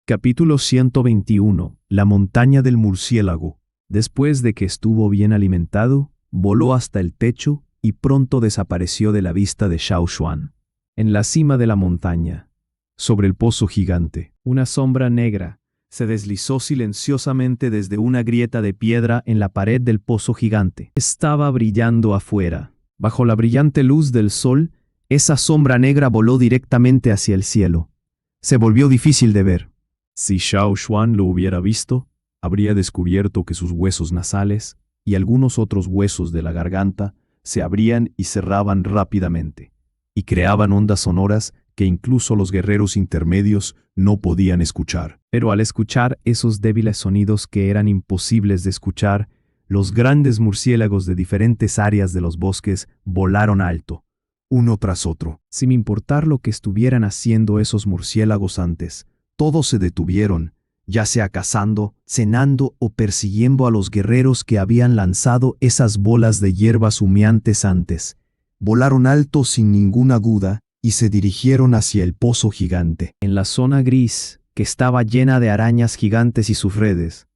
Capítulo 121. La montaña del murciélago. Después de que estuvo bien alimentado, voló hasta el techo y pronto desapareció de la vista de Xiao Xuan. En la cima de la montaña, sobre el pozo gigante, una sombra negra se deslizó silenciosamente desde una grieta de piedra en la pared del pozo gigante. Estaba brillando afuera. Bajo la brillante luz del sol, esa sombra negra voló directamente hacia el cielo. Se volvió difícil de ver. Si Xiao Xuan lo hubiera visto, habría descubierto que sus huesos nasales y algunos otros huesos de la garganta se abrían y cerraban rápidamente, y creaban ondas sonoras que incluso los guerreros intermedios no podían escuchar. Pero al escuchar esos débiles sonidos que eran imposibles de escuchar, los grandes murciélagos de diferentes áreas de los bosques volaron alto, uno tras otro. Sin importar lo que estuvieran haciendo esos murciélagos antes, todos se detuvieron, ya sea cazando, cenando o persiguiendo a los guerreros que habían lanzado esas bolas de hierbas humeantes antes. Volaron alto sin ninguna duda y se dirigieron hacia el pozo gigante. En la zona gris, que estaba llena de arañas gigantes y sus redes,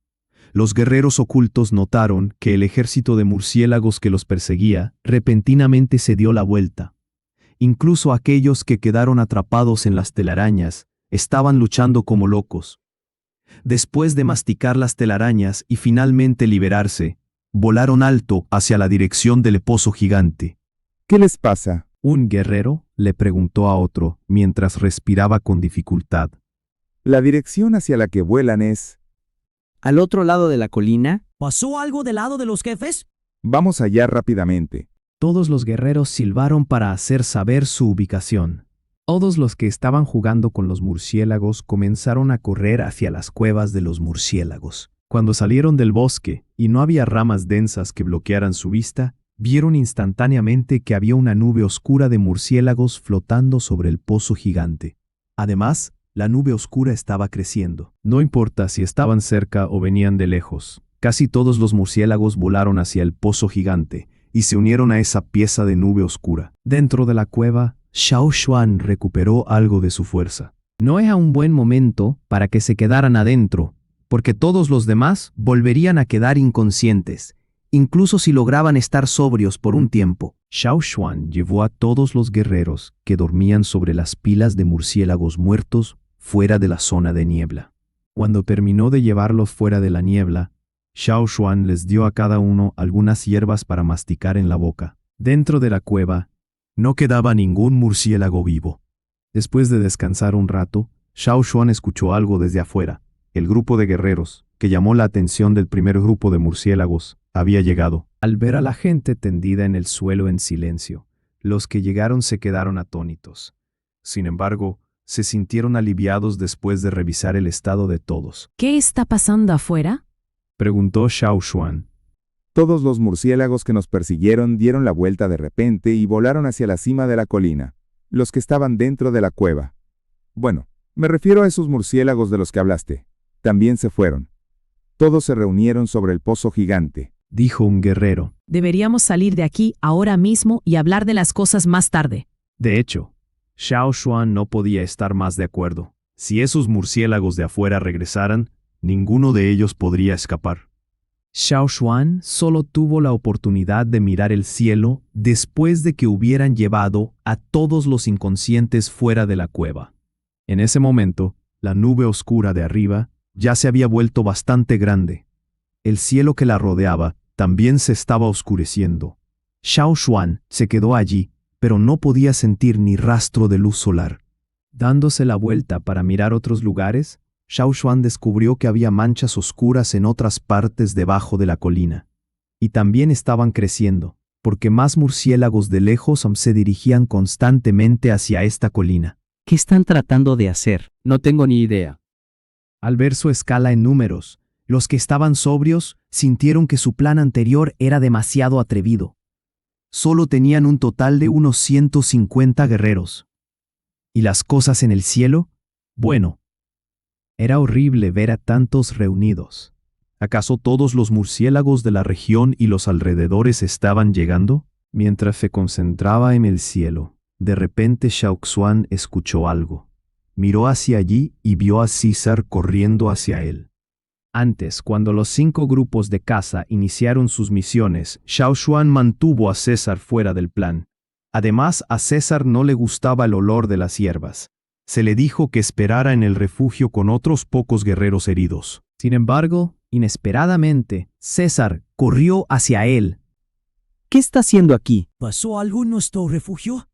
los guerreros ocultos notaron que el ejército de murciélagos que los perseguía repentinamente se dio la vuelta. Incluso aquellos que quedaron atrapados en las telarañas estaban luchando como locos. Después de masticar las telarañas y finalmente liberarse, volaron alto hacia la dirección del pozo gigante. ¿Qué les pasa? Un guerrero le preguntó a otro mientras respiraba con dificultad. La dirección hacia la que vuelan es... ¿Al otro lado de la colina? ¿Pasó algo del lado de los jefes? Vamos allá rápidamente. Todos los guerreros silbaron para hacer saber su ubicación. Todos los que estaban jugando con los murciélagos comenzaron a correr hacia las cuevas de los murciélagos. Cuando salieron del bosque y no había ramas densas que bloquearan su vista, vieron instantáneamente que había una nube oscura de murciélagos flotando sobre el pozo gigante. Además, la nube oscura estaba creciendo. No importa si estaban cerca o venían de lejos, casi todos los murciélagos volaron hacia el pozo gigante y se unieron a esa pieza de nube oscura. Dentro de la cueva, Xiao Xuan recuperó algo de su fuerza. No era un buen momento para que se quedaran adentro, porque todos los demás volverían a quedar inconscientes, incluso si lograban estar sobrios por un tiempo. Xiao Xuan llevó a todos los guerreros que dormían sobre las pilas de murciélagos muertos fuera de la zona de niebla. Cuando terminó de llevarlos fuera de la niebla, Xiao Xuan les dio a cada uno algunas hierbas para masticar en la boca. Dentro de la cueva, no quedaba ningún murciélago vivo. Después de descansar un rato, Xiao Xuan escuchó algo desde afuera. El grupo de guerreros, que llamó la atención del primer grupo de murciélagos, había llegado. Al ver a la gente tendida en el suelo en silencio, los que llegaron se quedaron atónitos. Sin embargo, se sintieron aliviados después de revisar el estado de todos. ¿Qué está pasando afuera? Preguntó Xiao Xuan. Todos los murciélagos que nos persiguieron dieron la vuelta de repente y volaron hacia la cima de la colina, los que estaban dentro de la cueva. Bueno, me refiero a esos murciélagos de los que hablaste. También se fueron. Todos se reunieron sobre el pozo gigante. Dijo un guerrero. Deberíamos salir de aquí ahora mismo y hablar de las cosas más tarde. De hecho, Xiao Xuan no podía estar más de acuerdo. Si esos murciélagos de afuera regresaran, ninguno de ellos podría escapar. Xiao Xuan solo tuvo la oportunidad de mirar el cielo después de que hubieran llevado a todos los inconscientes fuera de la cueva. En ese momento, la nube oscura de arriba ya se había vuelto bastante grande. El cielo que la rodeaba también se estaba oscureciendo. Xiao Xuan se quedó allí, pero no podía sentir ni rastro de luz solar. Dándose la vuelta para mirar otros lugares, Xiao Xuan descubrió que había manchas oscuras en otras partes debajo de la colina. Y también estaban creciendo, porque más murciélagos de lejos se dirigían constantemente hacia esta colina. ¿Qué están tratando de hacer? No tengo ni idea. Al ver su escala en números, los que estaban sobrios sintieron que su plan anterior era demasiado atrevido. Solo tenían un total de unos 150 guerreros. ¿Y las cosas en el cielo? Bueno, era horrible ver a tantos reunidos. ¿Acaso todos los murciélagos de la región y los alrededores estaban llegando? Mientras se concentraba en el cielo, de repente Xiao Xuan escuchó algo. Miró hacia allí y vio a César corriendo hacia él. Antes, cuando los 5 grupos de caza iniciaron sus misiones, Xiao Xuan mantuvo a César fuera del plan. Además, a César no le gustaba el olor de las hierbas. Se le dijo que esperara en el refugio con otros pocos guerreros heridos. Sin embargo, inesperadamente, César corrió hacia él. ¿Qué está haciendo aquí? ¿Pasó algo en nuestro refugio?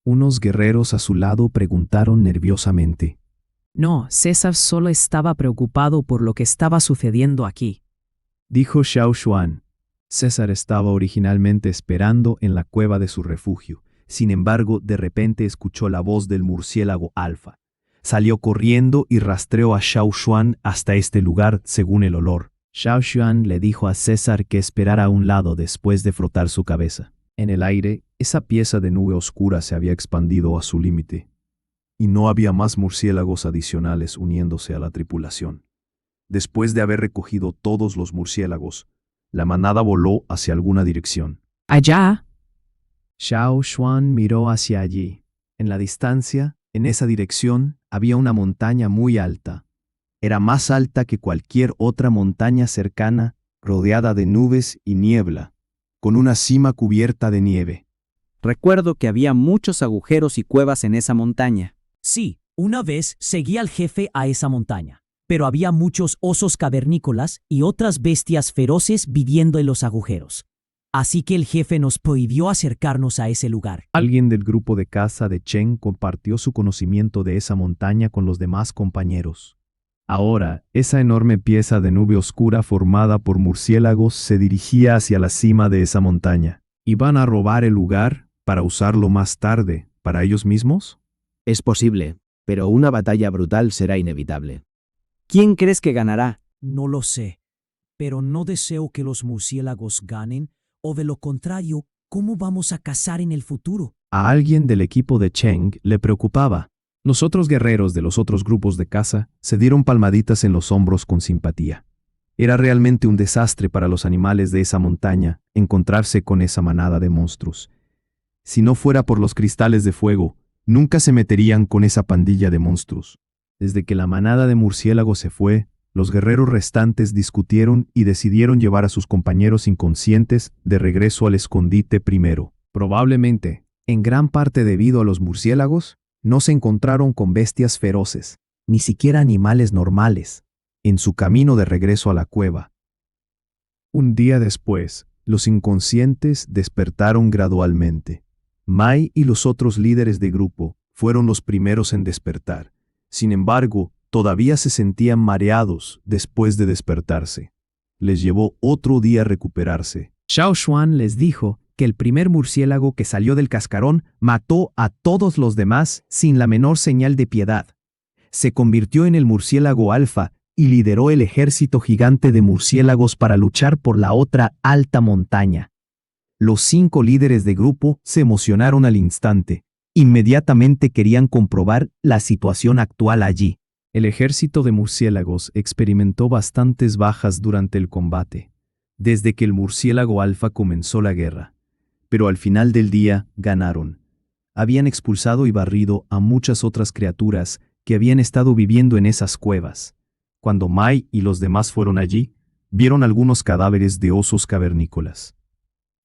Unos guerreros a su lado preguntaron nerviosamente. No, César solo estaba preocupado por lo que estaba sucediendo aquí. Dijo Xiao Xuan. César estaba originalmente esperando en la cueva de su refugio. Sin embargo, de repente escuchó la voz del murciélago alfa. Salió corriendo y rastreó a Xiao Xuan hasta este lugar según el olor. Xiao Xuan le dijo a César que esperara a un lado después de frotar su cabeza. En el aire, esa pieza de nube oscura se había expandido a su límite, y no había más murciélagos adicionales uniéndose a la tripulación. Después de haber recogido todos los murciélagos, la manada voló hacia alguna dirección. Allá, Xiao Xuan miró hacia allí. En la distancia, en esa dirección, había una montaña muy alta. Era más alta que cualquier otra montaña cercana, rodeada de nubes y niebla, con una cima cubierta de nieve. Recuerdo que había muchos agujeros y cuevas en esa montaña. Sí, una vez seguí al jefe a esa montaña, pero había muchos osos cavernícolas y otras bestias feroces viviendo en los agujeros. Así que el jefe nos prohibió acercarnos a ese lugar. Alguien del grupo de caza de Chen compartió su conocimiento de esa montaña con los demás compañeros. Ahora, esa enorme pieza de nube oscura formada por murciélagos se dirigía hacia la cima de esa montaña. ¿Iban a robar el lugar para usarlo más tarde para ellos mismos? Es posible, pero una batalla brutal será inevitable. ¿Quién crees que ganará? No lo sé, pero no deseo que los murciélagos ganen, o de lo contrario, ¿cómo vamos a cazar en el futuro? A alguien del equipo de Cheng le preocupaba. Los otros guerreros de los otros grupos de caza se dieron palmaditas en los hombros con simpatía. Era realmente un desastre para los animales de esa montaña encontrarse con esa manada de monstruos. Si no fuera por los cristales de fuego, nunca se meterían con esa pandilla de monstruos. Desde que la manada de murciélagos se fue, los guerreros restantes discutieron y decidieron llevar a sus compañeros inconscientes de regreso al escondite primero. Probablemente, en gran parte debido a los murciélagos, no se encontraron con bestias feroces, ni siquiera animales normales, en su camino de regreso a la cueva. Un día después, los inconscientes despertaron gradualmente. Mai y los otros líderes de grupo fueron los primeros en despertar. Sin embargo, todavía se sentían mareados después de despertarse. Les llevó otro día recuperarse. Xiao Xuan les dijo que el primer murciélago que salió del cascarón mató a todos los demás sin la menor señal de piedad. Se convirtió en el murciélago alfa y lideró el ejército gigante de murciélagos para luchar por la otra alta montaña. Los 5 líderes de grupo se emocionaron al instante. Inmediatamente querían comprobar la situación actual allí. El ejército de murciélagos experimentó bastantes bajas durante el combate, desde que el murciélago alfa comenzó la guerra. Pero al final del día, ganaron. Habían expulsado y barrido a muchas otras criaturas que habían estado viviendo en esas cuevas. Cuando Mai y los demás fueron allí, vieron algunos cadáveres de osos cavernícolas.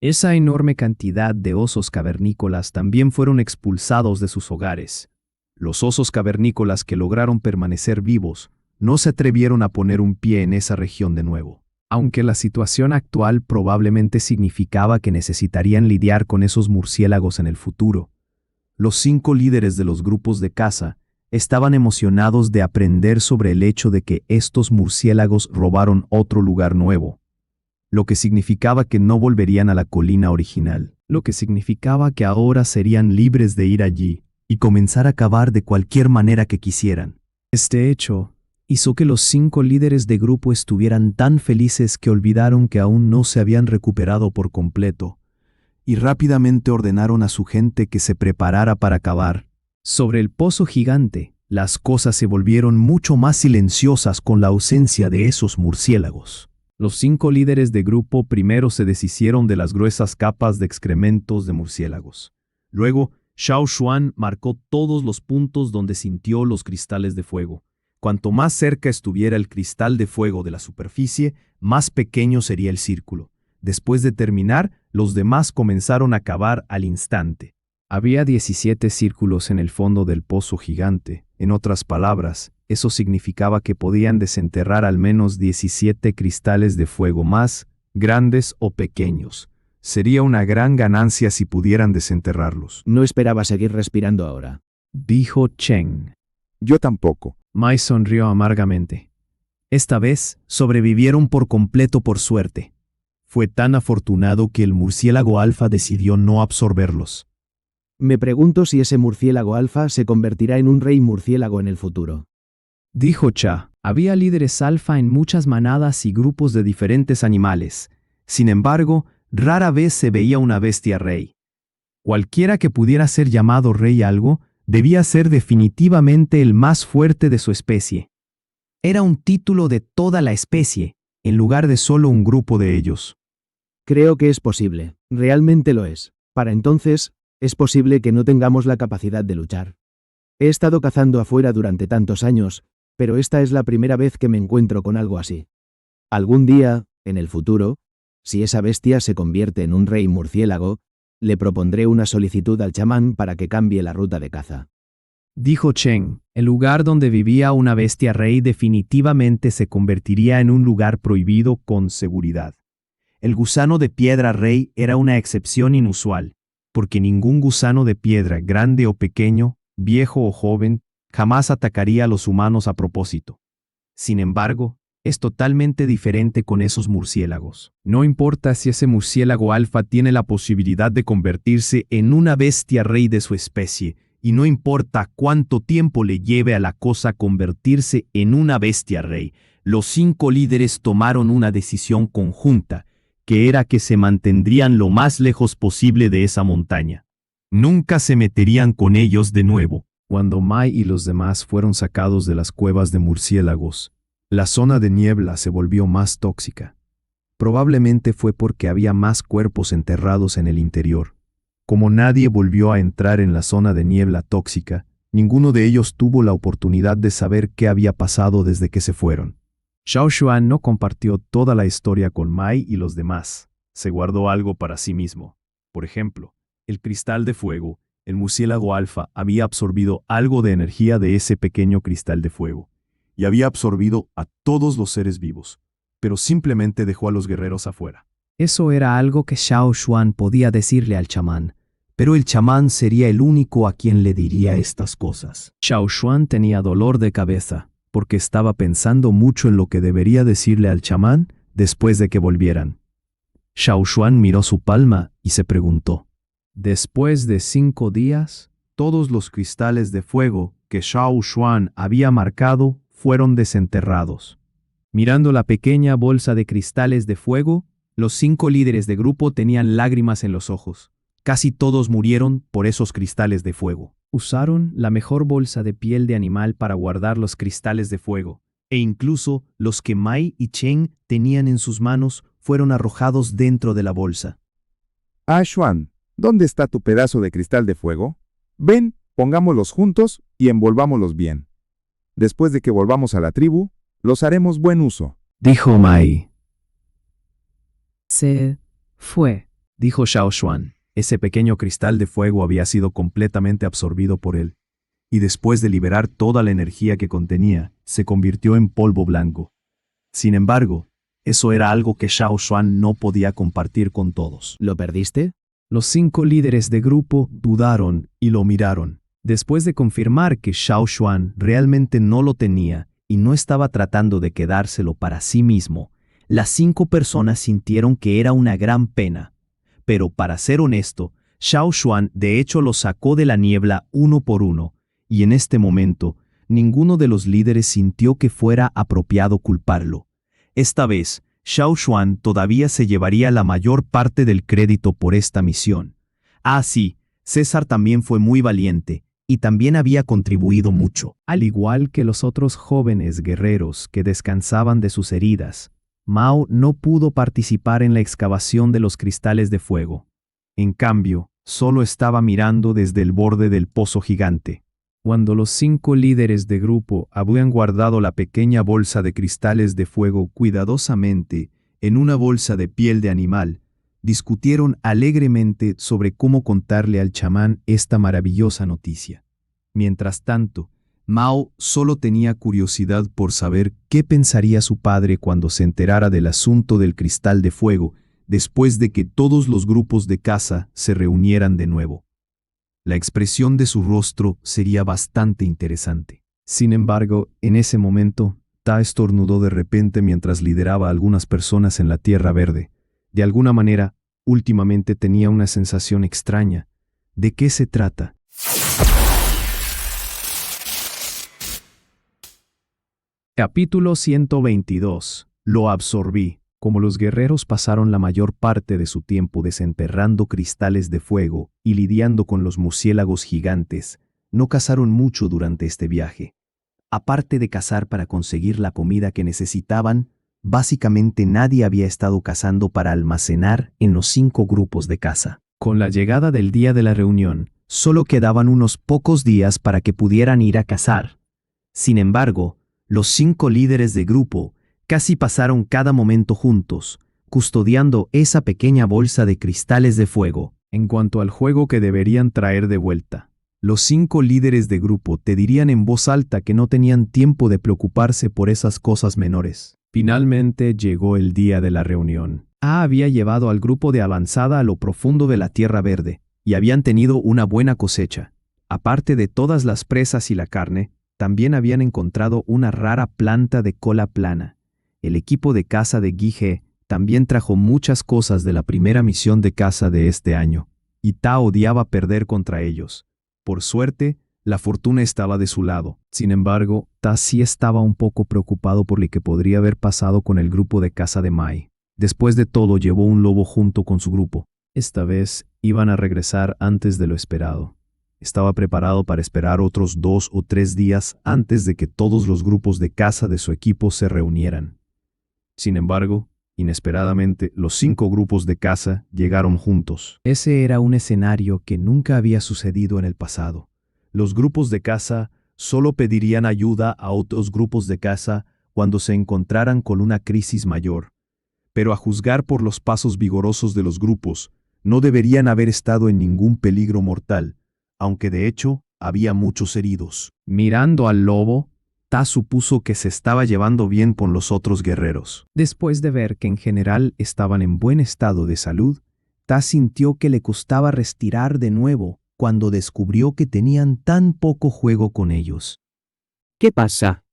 Esa enorme cantidad de osos cavernícolas también fueron expulsados de sus hogares. Los osos cavernícolas que lograron permanecer vivos no se atrevieron a poner un pie en esa región de nuevo. Aunque la situación actual probablemente significaba que necesitarían lidiar con esos murciélagos en el futuro, los 5 líderes de los grupos de caza estaban emocionados de aprender sobre el hecho de que estos murciélagos robaron otro lugar nuevo, lo que significaba que no volverían a la colina original, lo que significaba que ahora serían libres de ir allí y comenzar a cavar de cualquier manera que quisieran. Este hecho hizo que los 5 líderes de grupo estuvieran tan felices que olvidaron que aún no se habían recuperado por completo, y rápidamente ordenaron a su gente que se preparara para cavar. Sobre el pozo gigante, las cosas se volvieron mucho más silenciosas con la ausencia de esos murciélagos. Los 5 líderes de grupo primero se deshicieron de las gruesas capas de excrementos de murciélagos. Luego, Xiao Xuan marcó todos los puntos donde sintió los cristales de fuego. Cuanto más cerca estuviera el cristal de fuego de la superficie, más pequeño sería el círculo. Después de terminar, los demás comenzaron a cavar al instante. Había 17 círculos en el fondo del pozo gigante. En otras palabras, eso significaba que podían desenterrar al menos 17 cristales de fuego más, grandes o pequeños. Sería una gran ganancia si pudieran desenterrarlos, No esperaba seguir respirando ahora. dijo Cheng. Yo tampoco. Mai sonrió amargamente. Esta vez sobrevivieron por completo por suerte. Fue tan afortunado que el murciélago alfa decidió no absorberlos. Me pregunto si ese murciélago alfa se convertirá en un rey murciélago en el futuro. Dijo Cha. Había líderes alfa en muchas manadas y grupos de diferentes animales. Sin embargo, rara vez se veía una bestia rey. Cualquiera que pudiera ser llamado rey algo, debía ser definitivamente el más fuerte de su especie. Era un título de toda la especie, en lugar de solo un grupo de ellos. Creo que es posible. Realmente lo es. Para entonces, es posible que no tengamos la capacidad de luchar. He estado cazando afuera durante tantos años, pero esta es la primera vez que me encuentro con algo así. Algún día, en el futuro, si esa bestia se convierte en un rey murciélago, le propondré una solicitud al chamán para que cambie la ruta de caza. Dijo Cheng, el lugar donde vivía una bestia rey definitivamente se convertiría en un lugar prohibido con seguridad. El gusano de piedra rey era una excepción inusual, porque ningún gusano de piedra, grande o pequeño, viejo o joven, jamás atacaría a los humanos a propósito. Sin embargo, es totalmente diferente con esos murciélagos. No importa si ese murciélago alfa tiene la posibilidad de convertirse en una bestia rey de su especie, y no importa cuánto tiempo le lleve a la cosa convertirse en una bestia rey, los 5 líderes tomaron una decisión conjunta, que era que se mantendrían lo más lejos posible de esa montaña. Nunca se meterían con ellos de nuevo. Cuando Mai y los demás fueron sacados de las cuevas de murciélagos, la zona de niebla se volvió más tóxica. Probablemente fue porque había más cuerpos enterrados en el interior. Como nadie volvió a entrar en la zona de niebla tóxica, ninguno de ellos tuvo la oportunidad de saber qué había pasado desde que se fueron. Xiao Xuan no compartió toda la historia con Mai y los demás. Se guardó algo para sí mismo. Por ejemplo, el cristal de fuego, el murciélago alfa había absorbido algo de energía de ese pequeño cristal de fuego, y había absorbido a todos los seres vivos, pero simplemente dejó a los guerreros afuera. Eso era algo que Xiao Xuan podía decirle al chamán, pero el chamán sería el único a quien le diría estas cosas. Xiao Xuan tenía dolor de cabeza, porque estaba pensando mucho en lo que debería decirle al chamán después de que volvieran. Xiao Xuan miró su palma y se preguntó. Después de 5 días, todos los cristales de fuego que Xiao Xuan había marcado fueron desenterrados. Mirando la pequeña bolsa de cristales de fuego, los 5 líderes de grupo tenían lágrimas en los ojos. Casi todos murieron por esos cristales de fuego. Usaron la mejor bolsa de piel de animal para guardar los cristales de fuego, e incluso los que Mai y Cheng tenían en sus manos fueron arrojados dentro de la bolsa. Ah, Xuan, ¿dónde está tu pedazo de cristal de fuego? Ven, pongámoslos juntos y envolvámoslos bien. Después de que volvamos a la tribu, los haremos buen uso. Dijo Mai. Se fue. Dijo Xiao Xuan. Ese pequeño cristal de fuego había sido completamente absorbido por él, y después de liberar toda la energía que contenía, se convirtió en polvo blanco. Sin embargo, eso era algo que Xiao Xuan no podía compartir con todos. ¿Lo perdiste? Los 5 líderes de grupo dudaron y lo miraron. Después de confirmar que Xiao Xuan realmente no lo tenía y no estaba tratando de quedárselo para sí mismo, las 5 personas sintieron que era una gran pena. Pero para ser honesto, Xiao Xuan de hecho lo sacó de la niebla uno por uno, y en este momento, ninguno de los líderes sintió que fuera apropiado culparlo. Esta vez, Xiao Xuan todavía se llevaría la mayor parte del crédito por esta misión. Ah, sí, César también fue muy valiente, y también había contribuido mucho. Al igual que los otros jóvenes guerreros que descansaban de sus heridas, Mao no pudo participar en la excavación de los cristales de fuego. En cambio, Solo estaba mirando desde el borde del pozo gigante. Cuando los 5 líderes de grupo habían guardado la pequeña bolsa de cristales de fuego cuidadosamente en una bolsa de piel de animal, discutieron alegremente sobre cómo contarle al chamán esta maravillosa noticia. Mientras tanto, Mao solo tenía curiosidad por saber qué pensaría su padre cuando se enterara del asunto del cristal de fuego, después de que todos los grupos de caza se reunieran de nuevo. La expresión de su rostro sería bastante interesante. Sin embargo, en ese momento, Ta estornudó de repente mientras lideraba a algunas personas en la Tierra Verde. De alguna manera, últimamente tenía una sensación extraña. ¿De qué se trata? Capítulo 122. Lo absorbí. Como los guerreros pasaron la mayor parte de su tiempo desenterrando cristales de fuego y lidiando con los murciélagos gigantes, no cazaron mucho durante este viaje. Aparte de cazar para conseguir la comida que necesitaban, básicamente nadie había estado cazando para almacenar en los 5 grupos de caza. Con la llegada del día de la reunión, solo quedaban unos pocos días para que pudieran ir a cazar. Sin embargo, los 5 líderes de grupo casi pasaron cada momento juntos, custodiando esa pequeña bolsa de cristales de fuego. En cuanto al juego que deberían traer de vuelta, los 5 líderes de grupo te dirían en voz alta que no tenían tiempo de preocuparse por esas cosas menores. Finalmente llegó el día de la reunión. Había llevado al grupo de avanzada a lo profundo de la Tierra Verde, y habían tenido una buena cosecha. Aparte de todas las presas y la carne, también habían encontrado una rara planta de cola plana. El equipo de caza de Guige también trajo muchas cosas de la primera misión de caza de este año, y Ta odiaba perder contra ellos. Por suerte, la fortuna estaba de su lado. Sin embargo, Ta sí estaba un poco preocupado por lo que podría haber pasado con el grupo de caza de Mai. Después de todo, llevó un lobo junto con su grupo. Esta vez iban a regresar antes de lo esperado. Estaba preparado para esperar otros 2 o 3 días antes de que todos los grupos de caza de su equipo se reunieran. Sin embargo, inesperadamente, los 5 grupos de caza llegaron juntos. Ese era un escenario que nunca había sucedido en el pasado. Los grupos de caza solo pedirían ayuda a otros grupos de caza cuando se encontraran con una crisis mayor. Pero a juzgar por los pasos vigorosos de los grupos, no deberían haber estado en ningún peligro mortal, aunque de hecho había muchos heridos. Mirando al lobo, Ta supuso que se estaba llevando bien con los otros guerreros. Después de ver que en general estaban en buen estado de salud, Ta sintió que le costaba respirar de nuevo cuando descubrió que tenían tan poco juego con ellos. ¿Qué pasa?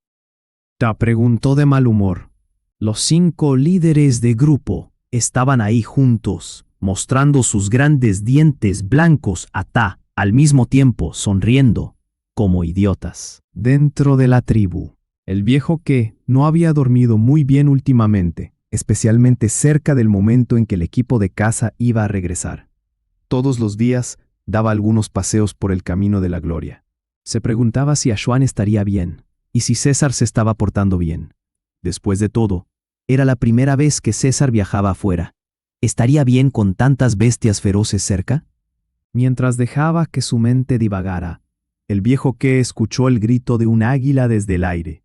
Ta preguntó de mal humor. Los 5 líderes de grupo estaban ahí juntos, mostrando sus grandes dientes blancos a Ta, al mismo tiempo sonriendo, como idiotas. Dentro de la tribu, el viejo que no había dormido muy bien últimamente, especialmente cerca del momento en que el equipo de caza iba a regresar. Todos los días daba algunos paseos por el camino de la gloria. Se preguntaba si Ashwan estaría bien, y si César se estaba portando bien. Después de todo, era la primera vez que César viajaba afuera. ¿Estaría bien con tantas bestias feroces cerca? Mientras dejaba que su mente divagara, el viejo que escuchó el grito de un águila desde el aire.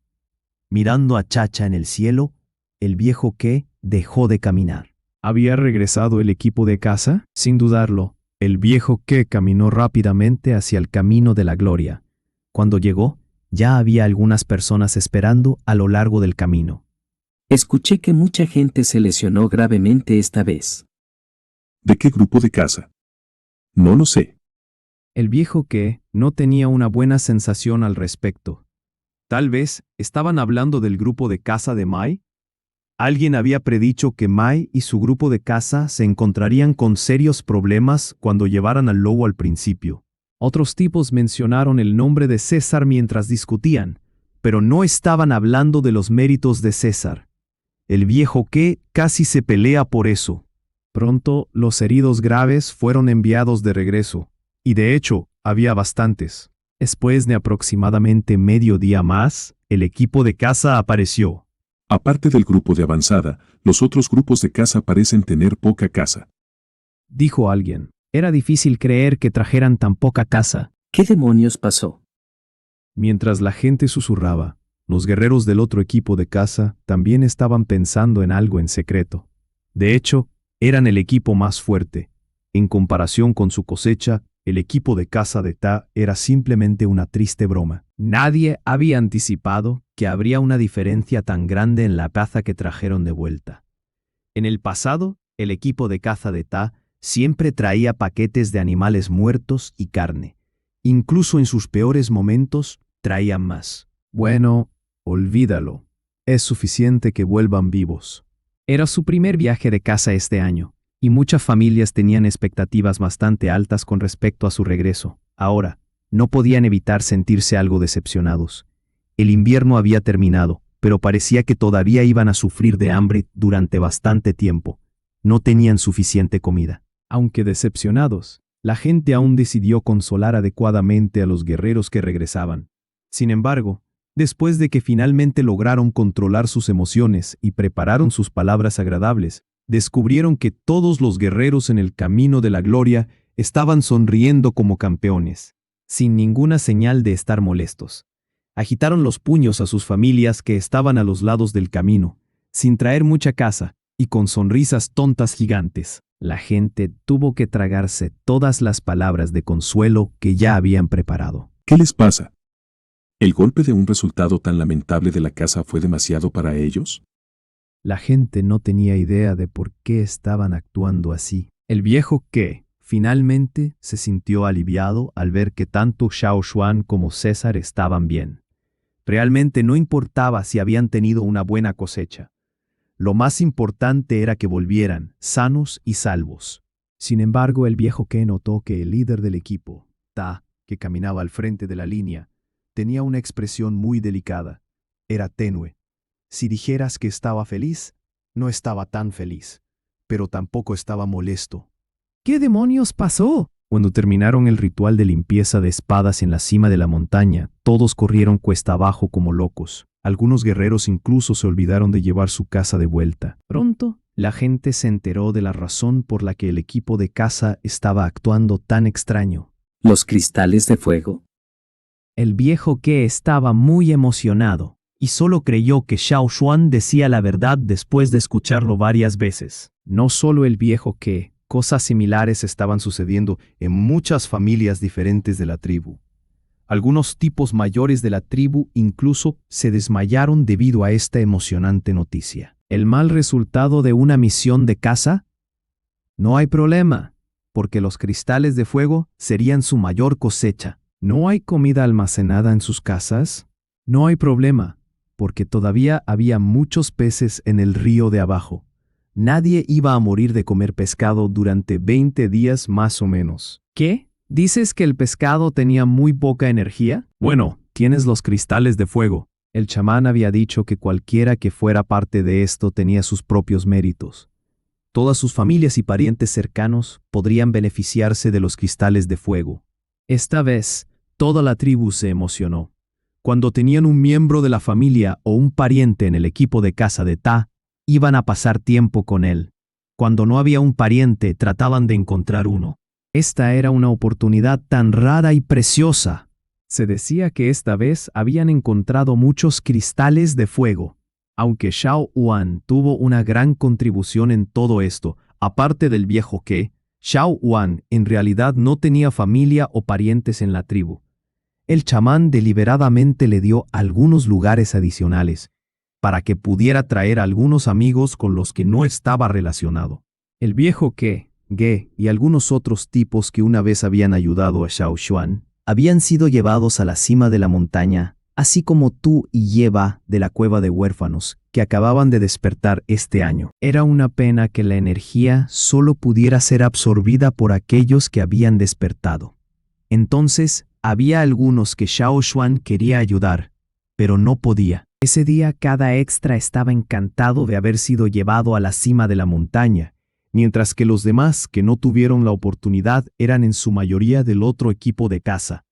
Mirando a Chacha en el cielo, el viejo que dejó de caminar. ¿Había regresado el equipo de caza? Sin dudarlo, el viejo que caminó rápidamente hacia el camino de la gloria. Cuando llegó, ya había algunas personas esperando a lo largo del camino. Escuché que mucha gente se lesionó gravemente esta vez. ¿De qué grupo de caza? No lo sé. El viejo que no tenía una buena sensación al respecto. Tal vez estaban hablando del grupo de caza de Mai. Alguien había predicho que Mai y su grupo de caza se encontrarían con serios problemas cuando llevaran al lobo al principio. Otros tipos mencionaron el nombre de César mientras discutían, pero no estaban hablando de los méritos de César. El viejo que casi se pelea por eso. Pronto los heridos graves fueron enviados de regreso, y de hecho había bastantes. Después de aproximadamente medio día más, el equipo de caza apareció. Aparte del grupo de avanzada, los otros grupos de caza parecen tener poca caza. Dijo alguien. Era difícil creer que trajeran tan poca caza. ¿Qué demonios pasó? Mientras la gente susurraba, los guerreros del otro equipo de caza también estaban pensando en algo en secreto. De hecho, eran el equipo más fuerte. En comparación con su cosecha, el equipo de caza de Ta era simplemente una triste broma. Nadie había anticipado que habría una diferencia tan grande en la caza que trajeron de vuelta. En el pasado, el equipo de caza de Ta siempre traía paquetes de animales muertos y carne. Incluso en sus peores momentos, traían más. Bueno, olvídalo. Es suficiente que vuelvan vivos. Era su primer viaje de caza este año, y muchas familias tenían expectativas bastante altas con respecto a su regreso. Ahora, no podían evitar sentirse algo decepcionados. El invierno había terminado, pero parecía que todavía iban a sufrir de hambre durante bastante tiempo. No tenían suficiente comida. Aunque decepcionados, la gente aún decidió consolar adecuadamente a los guerreros que regresaban. Sin embargo, después de que finalmente lograron controlar sus emociones y prepararon sus palabras agradables, descubrieron que todos los guerreros en el camino de la gloria estaban sonriendo como campeones, sin ninguna señal de estar molestos. Agitaron los puños a sus familias que estaban a los lados del camino, sin traer mucha caza y con sonrisas tontas gigantes. La gente tuvo que tragarse todas las palabras de consuelo que ya habían preparado. ¿Qué les pasa? ¿El golpe de un resultado tan lamentable de la caza fue demasiado para ellos? La gente no tenía idea de por qué estaban actuando así. El viejo que, finalmente, se sintió aliviado al ver que tanto Xiao Xuan como César estaban bien. Realmente no importaba si habían tenido una buena cosecha. Lo más importante era que volvieran, sanos y salvos. Sin embargo, el viejo que notó que el líder del equipo, Ta, que caminaba al frente de la línea, tenía una expresión muy delicada. Era tenue. Si dijeras que estaba feliz, no estaba tan feliz, pero tampoco estaba molesto. ¿Qué demonios pasó? Cuando terminaron el ritual de limpieza de espadas en la cima de la montaña, todos corrieron cuesta abajo como locos. Algunos guerreros incluso se olvidaron de llevar su caza de vuelta. Pronto, la gente se enteró de la razón por la que el equipo de caza estaba actuando tan extraño. ¿Los cristales de fuego? El viejo que estaba muy emocionado, y solo creyó que Xiao Xuan decía la verdad después de escucharlo varias veces. No solo el viejo que, cosas similares estaban sucediendo en muchas familias diferentes de la tribu. Algunos tipos mayores de la tribu incluso se desmayaron debido a esta emocionante noticia. ¿El mal resultado de una misión de caza? No hay problema, porque los cristales de fuego serían su mayor cosecha. ¿No hay comida almacenada en sus casas? No hay problema, porque todavía había muchos peces en el río de abajo. Nadie iba a morir de comer pescado durante 20 días más o menos. ¿Qué? ¿Dices que el pescado tenía muy poca energía? Bueno, tienes los cristales de fuego. El chamán había dicho que cualquiera que fuera parte de esto tenía sus propios méritos. Todas sus familias y parientes cercanos podrían beneficiarse de los cristales de fuego. Esta vez, toda la tribu se emocionó. Cuando tenían un miembro de la familia o un pariente en el equipo de caza de Ta, iban a pasar tiempo con él. Cuando no había un pariente, trataban de encontrar uno. Esta era una oportunidad tan rara y preciosa. Se decía que esta vez habían encontrado muchos cristales de fuego. Aunque Xiao Huan tuvo una gran contribución en todo esto, aparte del viejo que, Xiao Huan en realidad no tenía familia o parientes en la tribu. El chamán deliberadamente le dio algunos lugares adicionales, para que pudiera traer algunos amigos con los que no estaba relacionado. El viejo que, Ge y algunos otros tipos que una vez habían ayudado a Xiao Xuan, habían sido llevados a la cima de la montaña, así como Tu y Yeba de la cueva de huérfanos, que acababan de despertar este año. Era una pena que la energía solo pudiera ser absorbida por aquellos que habían despertado. Entonces, había algunos que Xiao Xuan quería ayudar, pero no podía. Ese día cada extra estaba encantado de haber sido llevado a la cima de la montaña, mientras que los demás que no tuvieron la oportunidad eran en su mayoría del otro equipo de caza.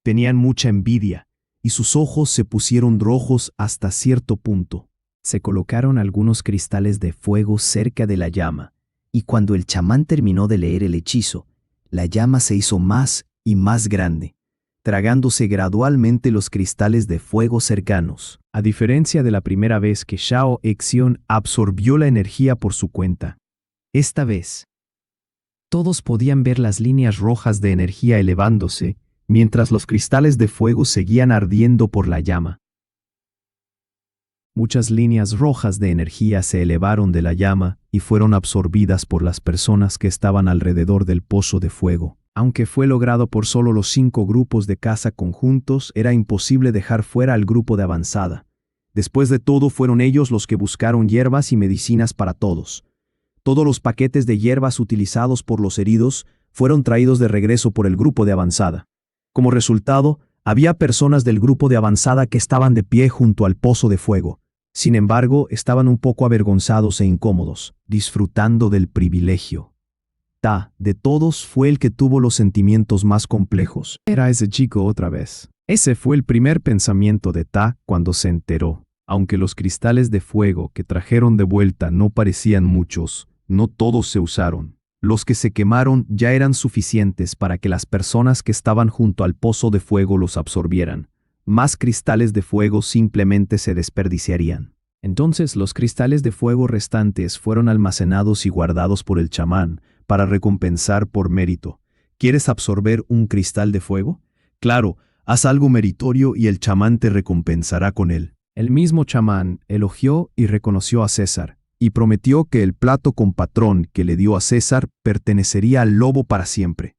Tenían mucha envidia, y sus ojos se pusieron rojos hasta cierto punto. Se colocaron algunos cristales de fuego cerca de la llama, y cuando el chamán terminó de leer el hechizo, La llama se hizo más y más grande, tragándose gradualmente los cristales de fuego cercanos. A diferencia de la primera vez que Shao Xian absorbió la energía por su cuenta, esta vez, todos podían ver las líneas rojas de energía elevándose, mientras los cristales de fuego seguían ardiendo por la llama. Muchas líneas rojas de energía se elevaron de la llama y fueron absorbidas por las personas que estaban alrededor del pozo de fuego. Aunque fue logrado por solo los 5 grupos de caza conjuntos, era imposible dejar fuera al grupo de avanzada. Después de todo, fueron ellos los que buscaron hierbas y medicinas para todos. Todos los paquetes de hierbas utilizados por los heridos fueron traídos de regreso por el grupo de avanzada. Como resultado, había personas del grupo de avanzada que estaban de pie junto al pozo de fuego. Sin embargo, estaban un poco avergonzados e incómodos, disfrutando del privilegio. Ta, de todos, fue el que tuvo los sentimientos más complejos. Era ese chico otra vez. Ese fue el primer pensamiento de Ta cuando se enteró. Aunque los cristales de fuego que trajeron de vuelta no parecían muchos, no todos se usaron. Los que se quemaron ya eran suficientes para que las personas que estaban junto al pozo de fuego los absorbieran. Más cristales de fuego simplemente se desperdiciarían. Entonces los cristales de fuego restantes fueron almacenados y guardados por el chamán para recompensar por mérito. ¿Quieres absorber un cristal de fuego? Claro, haz algo meritorio y el chamán te recompensará con él. El mismo chamán elogió y reconoció a César, y prometió que el plato con patrón que le dio a César pertenecería al lobo para siempre,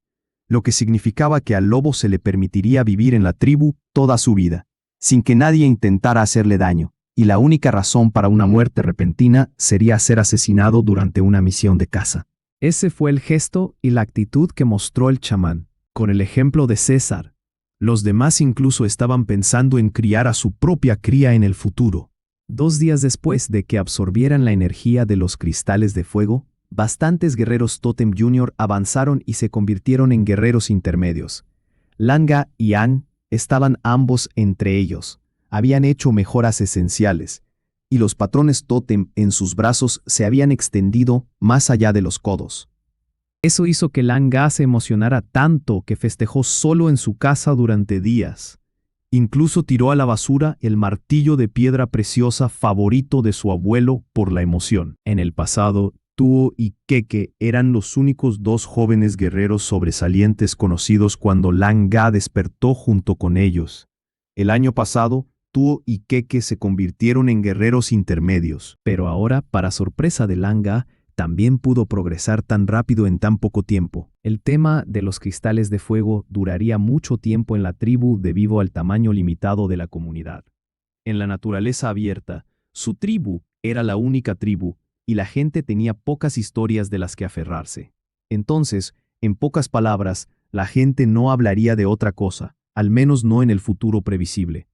lo que significaba que al lobo se le permitiría vivir en la tribu toda su vida, sin que nadie intentara hacerle daño, y la única razón para una muerte repentina sería ser asesinado durante una misión de caza. Ese fue el gesto y la actitud que mostró el chamán. Con el ejemplo de César, los demás incluso estaban pensando en criar a su propia cría en el futuro. 2 días después de que absorbieran la energía de los cristales de fuego, bastantes guerreros Totem Jr. avanzaron y se convirtieron en guerreros intermedios. Langa y An estaban ambos entre ellos. Habían hecho mejoras esenciales, y los patrones Totem en sus brazos se habían extendido más allá de los codos. Eso hizo que Langa se emocionara tanto que festejó solo en su casa durante días. Incluso tiró a la basura el martillo de piedra preciosa favorito de su abuelo por la emoción. En el pasado, Tuo y Keke eran los únicos 2 jóvenes guerreros sobresalientes conocidos cuando Langa despertó junto con ellos. El año pasado, Tuo y Keke se convirtieron en guerreros intermedios, pero ahora, para sorpresa de Langa, también pudo progresar tan rápido en tan poco tiempo. El tema de los cristales de fuego duraría mucho tiempo en la tribu debido al tamaño limitado de la comunidad. En la naturaleza abierta, su tribu era la única tribu, y la gente tenía pocas historias de las que aferrarse. Entonces, en pocas palabras, la gente no hablaría de otra cosa, al menos no en el futuro previsible.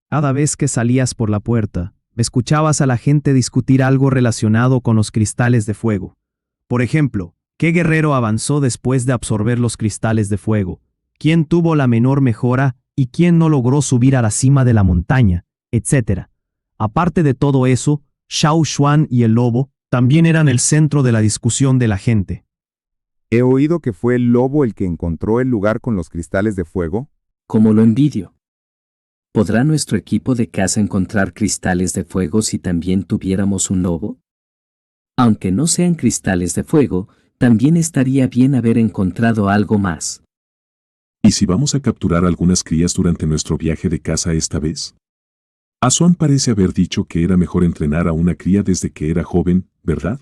Cada vez que salías por la puerta, escuchabas a la gente discutir algo relacionado con los cristales de fuego. Por ejemplo, ¿qué guerrero avanzó después de absorber los cristales de fuego? ¿Quién tuvo la menor mejora y quién no logró subir a la cima de la montaña? Etcétera. Aparte de todo eso, Shao Xuan y el lobo también eran el centro de la discusión de la gente. He oído que fue el lobo el que encontró el lugar con los cristales de fuego. Como lo envidio. ¿Podrá nuestro equipo de caza encontrar cristales de fuego si también tuviéramos un lobo? Aunque no sean cristales de fuego, también estaría bien haber encontrado algo más. ¿Y si vamos a capturar algunas crías durante nuestro viaje de caza esta vez? Asuan parece haber dicho que era mejor entrenar a una cría desde que era joven, ¿verdad?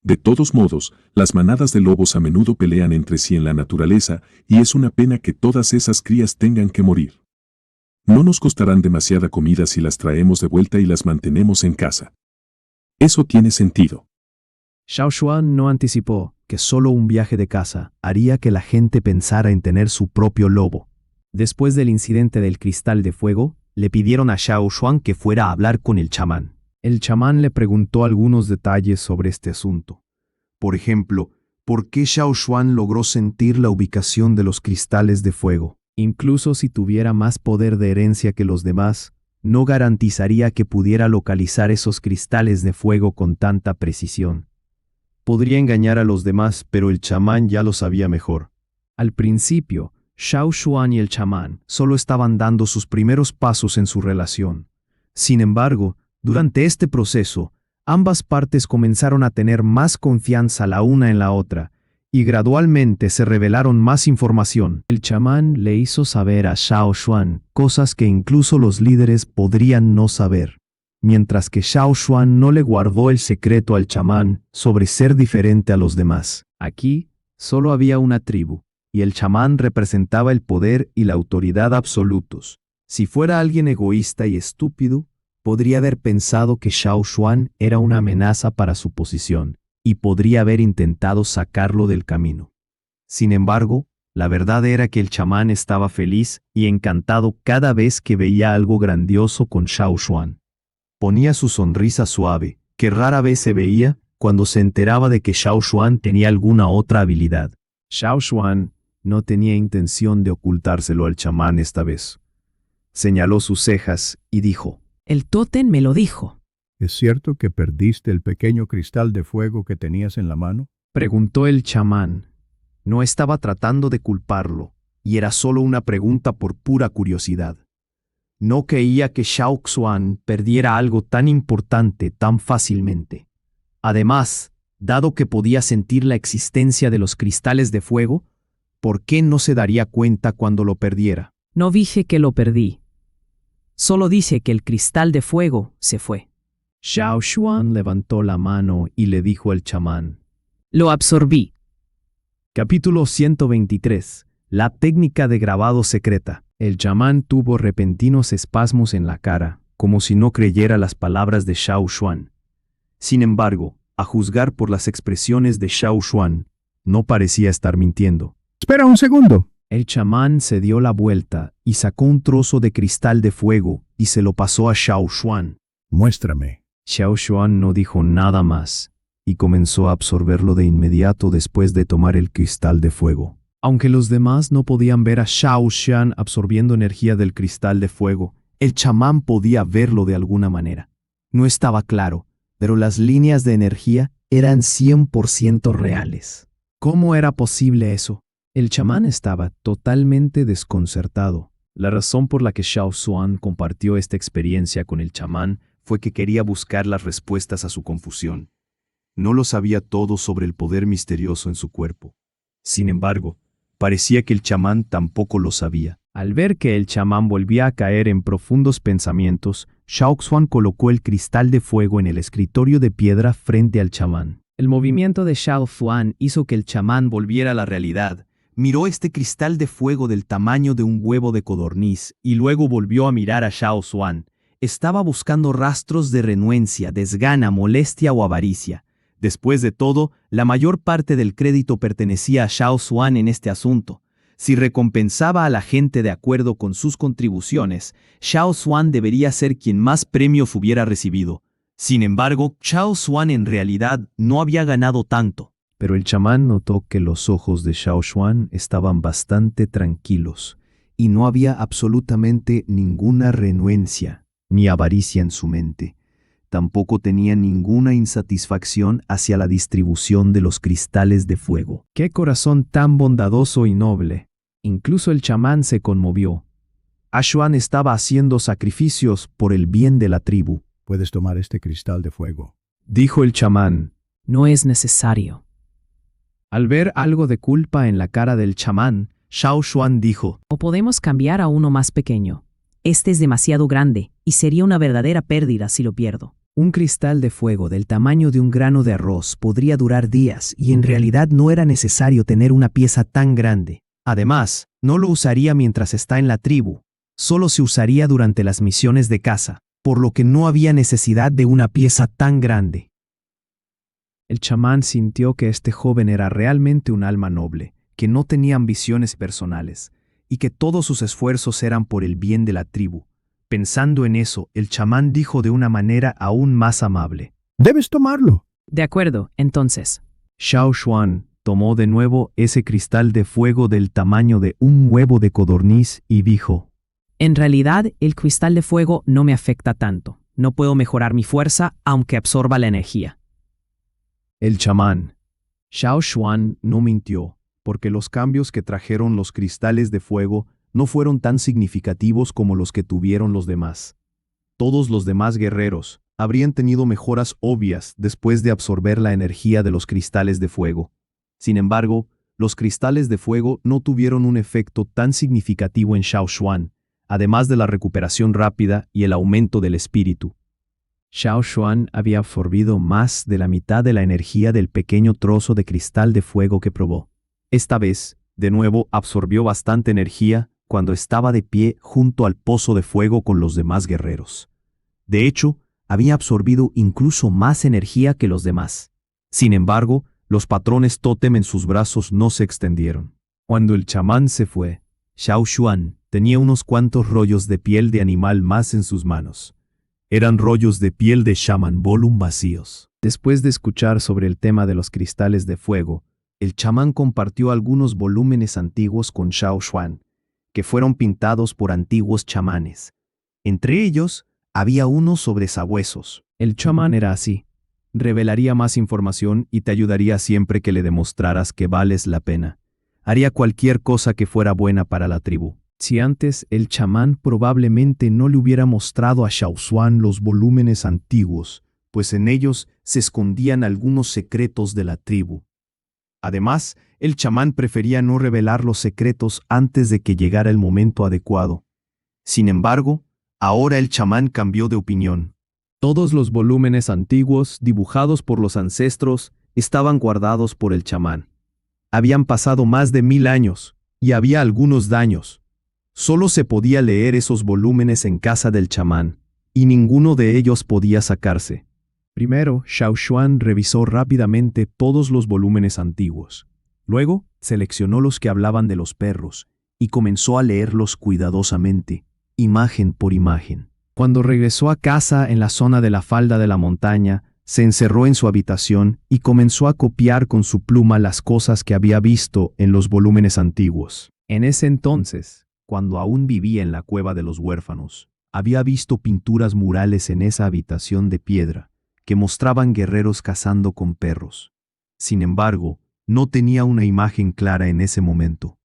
De todos modos, las manadas de lobos a menudo pelean entre sí en la naturaleza y es una pena que todas esas crías tengan que morir. No nos costarán demasiada comida si las traemos de vuelta y las mantenemos en casa. Eso tiene sentido. Shao Xuan no anticipó que solo un viaje de caza haría que la gente pensara en tener su propio lobo. Después del incidente del cristal de fuego, le pidieron a Shao Xuan que fuera a hablar con el chamán. El chamán le preguntó algunos detalles sobre este asunto. Por ejemplo, ¿por qué Shao Xuan logró sentir la ubicación de los cristales de fuego? Incluso si tuviera más poder de herencia que los demás, no garantizaría que pudiera localizar esos cristales de fuego con tanta precisión. Podría engañar a los demás, pero el chamán ya lo sabía mejor. Al principio, Xiao Xuan y el chamán solo estaban dando sus primeros pasos en su relación. Sin embargo, durante este proceso, ambas partes comenzaron a tener más confianza la una en la otra, y gradualmente se revelaron más información. El chamán le hizo saber a Xiao Xuan cosas que incluso los líderes podrían no saber, mientras que Xiao Xuan no le guardó el secreto al chamán sobre ser diferente a los demás. Aquí solo había una tribu, y el chamán representaba el poder y la autoridad absolutos. Si fuera alguien egoísta y estúpido, podría haber pensado que Xiao Xuan era una amenaza para su posición, y podría haber intentado sacarlo del camino. Sin embargo, la verdad era que el chamán estaba feliz y encantado cada vez que veía algo grandioso con Xiao Xuan. Ponía su sonrisa suave, que rara vez se veía cuando se enteraba de que Xiao Xuan tenía alguna otra habilidad. Xiao Xuan no tenía intención de ocultárselo al chamán esta vez. Señaló sus cejas y dijo: El tótem me lo dijo. ¿Es cierto que perdiste el pequeño cristal de fuego que tenías en la mano? Preguntó el chamán. No estaba tratando de culparlo, y era solo una pregunta por pura curiosidad. No creía que Xiao Xuan perdiera algo tan importante tan fácilmente. Además, dado que podía sentir la existencia de los cristales de fuego, ¿por qué no se daría cuenta cuando lo perdiera? No dije que lo perdí. Solo dice que el cristal de fuego se fue. Xiao Xuan levantó la mano y le dijo al chamán: Lo absorbí. Capítulo 123. La técnica de grabado secreta. El chamán tuvo repentinos espasmos en la cara, como si no creyera las palabras de Xiao Xuan. Sin embargo, a juzgar por las expresiones de Xiao Xuan, no parecía estar mintiendo. ¡Espera un segundo! El chamán se dio la vuelta y sacó un trozo de cristal de fuego y se lo pasó a Xiao Xuan. Muéstrame. Xiao Xuan no dijo nada más y comenzó a absorberlo de inmediato después de tomar el cristal de fuego. Aunque los demás no podían ver a Xiao Xuan absorbiendo energía del cristal de fuego, el chamán podía verlo de alguna manera. No estaba claro, pero las líneas de energía eran 100% reales. ¿Cómo era posible eso? El chamán estaba totalmente desconcertado. La razón por la que Xiao Xuan compartió esta experiencia con el chamán fue que quería buscar las respuestas a su confusión. No lo sabía todo sobre el poder misterioso en su cuerpo. Sin embargo, parecía que el chamán tampoco lo sabía. Al ver que el chamán volvía a caer en profundos pensamientos, Xiao Xuan colocó el cristal de fuego en el escritorio de piedra frente al chamán. El movimiento de Xiao Xuan hizo que el chamán volviera a la realidad. Miró este cristal de fuego del tamaño de un huevo de codorniz y luego volvió a mirar a Xiao Xuan. Estaba buscando rastros de renuencia, desgana, molestia o avaricia. Después de todo, la mayor parte del crédito pertenecía a Xiao Xuan en este asunto. Si recompensaba a la gente de acuerdo con sus contribuciones, Xiao Xuan debería ser quien más premios hubiera recibido. Sin embargo, Xiao Xuan en realidad no había ganado tanto. Pero el chamán notó que los ojos de Xiao Xuan estaban bastante tranquilos y no había absolutamente ninguna renuencia ni avaricia en su mente. Tampoco tenía ninguna insatisfacción hacia la distribución de los cristales de fuego. ¡Qué corazón tan bondadoso y noble! Incluso el chamán se conmovió. Xuan estaba haciendo sacrificios por el bien de la tribu. Puedes tomar este cristal de fuego, dijo el chamán. No es necesario. Al ver algo de culpa en la cara del chamán, Xiao Xuan dijo: O podemos cambiar a uno más pequeño. Este es demasiado grande y sería una verdadera pérdida si lo pierdo. Un cristal de fuego del tamaño de un grano de arroz podría durar días y en realidad no era necesario tener una pieza tan grande. Además, no lo usaría mientras está en la tribu. Solo se usaría durante las misiones de caza, por lo que no había necesidad de una pieza tan grande. El chamán sintió que este joven era realmente un alma noble, que no tenía ambiciones personales, y que todos sus esfuerzos eran por el bien de la tribu. Pensando en eso, el chamán dijo de una manera aún más amable: ¡Debes tomarlo! De acuerdo, entonces. Xiao Xuan tomó de nuevo ese cristal de fuego del tamaño de un huevo de codorniz y dijo: En realidad, el cristal de fuego no me afecta tanto. No puedo mejorar mi fuerza aunque absorba la energía. El chamán, Xiao Xuan no mintió, porque los cambios que trajeron los cristales de fuego no fueron tan significativos como los que tuvieron los demás. Todos los demás guerreros habrían tenido mejoras obvias después de absorber la energía de los cristales de fuego. Sin embargo, los cristales de fuego no tuvieron un efecto tan significativo en Xiao Xuan, además de la recuperación rápida y el aumento del espíritu. Xiao Xuan había absorbido más de la mitad de la energía del pequeño trozo de cristal de fuego que probó. Esta vez, de nuevo, absorbió bastante energía cuando estaba de pie junto al pozo de fuego con los demás guerreros. De hecho, había absorbido incluso más energía que los demás. Sin embargo, los patrones tótem en sus brazos no se extendieron. Cuando el chamán se fue, Xiao Xuan tenía unos cuantos rollos de piel de animal más en sus manos. Eran rollos de piel de Shaman Volum vacíos. Después de escuchar sobre el tema de los cristales de fuego, el chamán compartió algunos volúmenes antiguos con Xiao Xuan, que fueron pintados por antiguos chamanes. Entre ellos, había uno sobre sabuesos. El chamán era así. Revelaría más información y te ayudaría siempre que le demostraras que vales la pena. Haría cualquier cosa que fuera buena para la tribu. Si antes el chamán probablemente no le hubiera mostrado a Xiao Xuan los volúmenes antiguos, pues en ellos se escondían algunos secretos de la tribu. Además, el chamán prefería no revelar los secretos antes de que llegara el momento adecuado. Sin embargo, ahora el chamán cambió de opinión. Todos los volúmenes antiguos dibujados por los ancestros estaban guardados por el chamán. Habían pasado más de 1000 años, y había algunos daños. Solo se podía leer esos volúmenes en casa del chamán, y ninguno de ellos podía sacarse. Primero, Xiao Xuan revisó rápidamente todos los volúmenes antiguos. Luego, seleccionó los que hablaban de los perros, y comenzó a leerlos cuidadosamente, imagen por imagen. Cuando regresó a casa en la zona de la falda de la montaña, se encerró en su habitación y comenzó a copiar con su pluma las cosas que había visto en los volúmenes antiguos. En ese entonces, cuando aún vivía en la cueva de los huérfanos, había visto pinturas murales en esa habitación de piedra que mostraban guerreros cazando con perros. Sin embargo, no tenía una imagen clara en ese momento.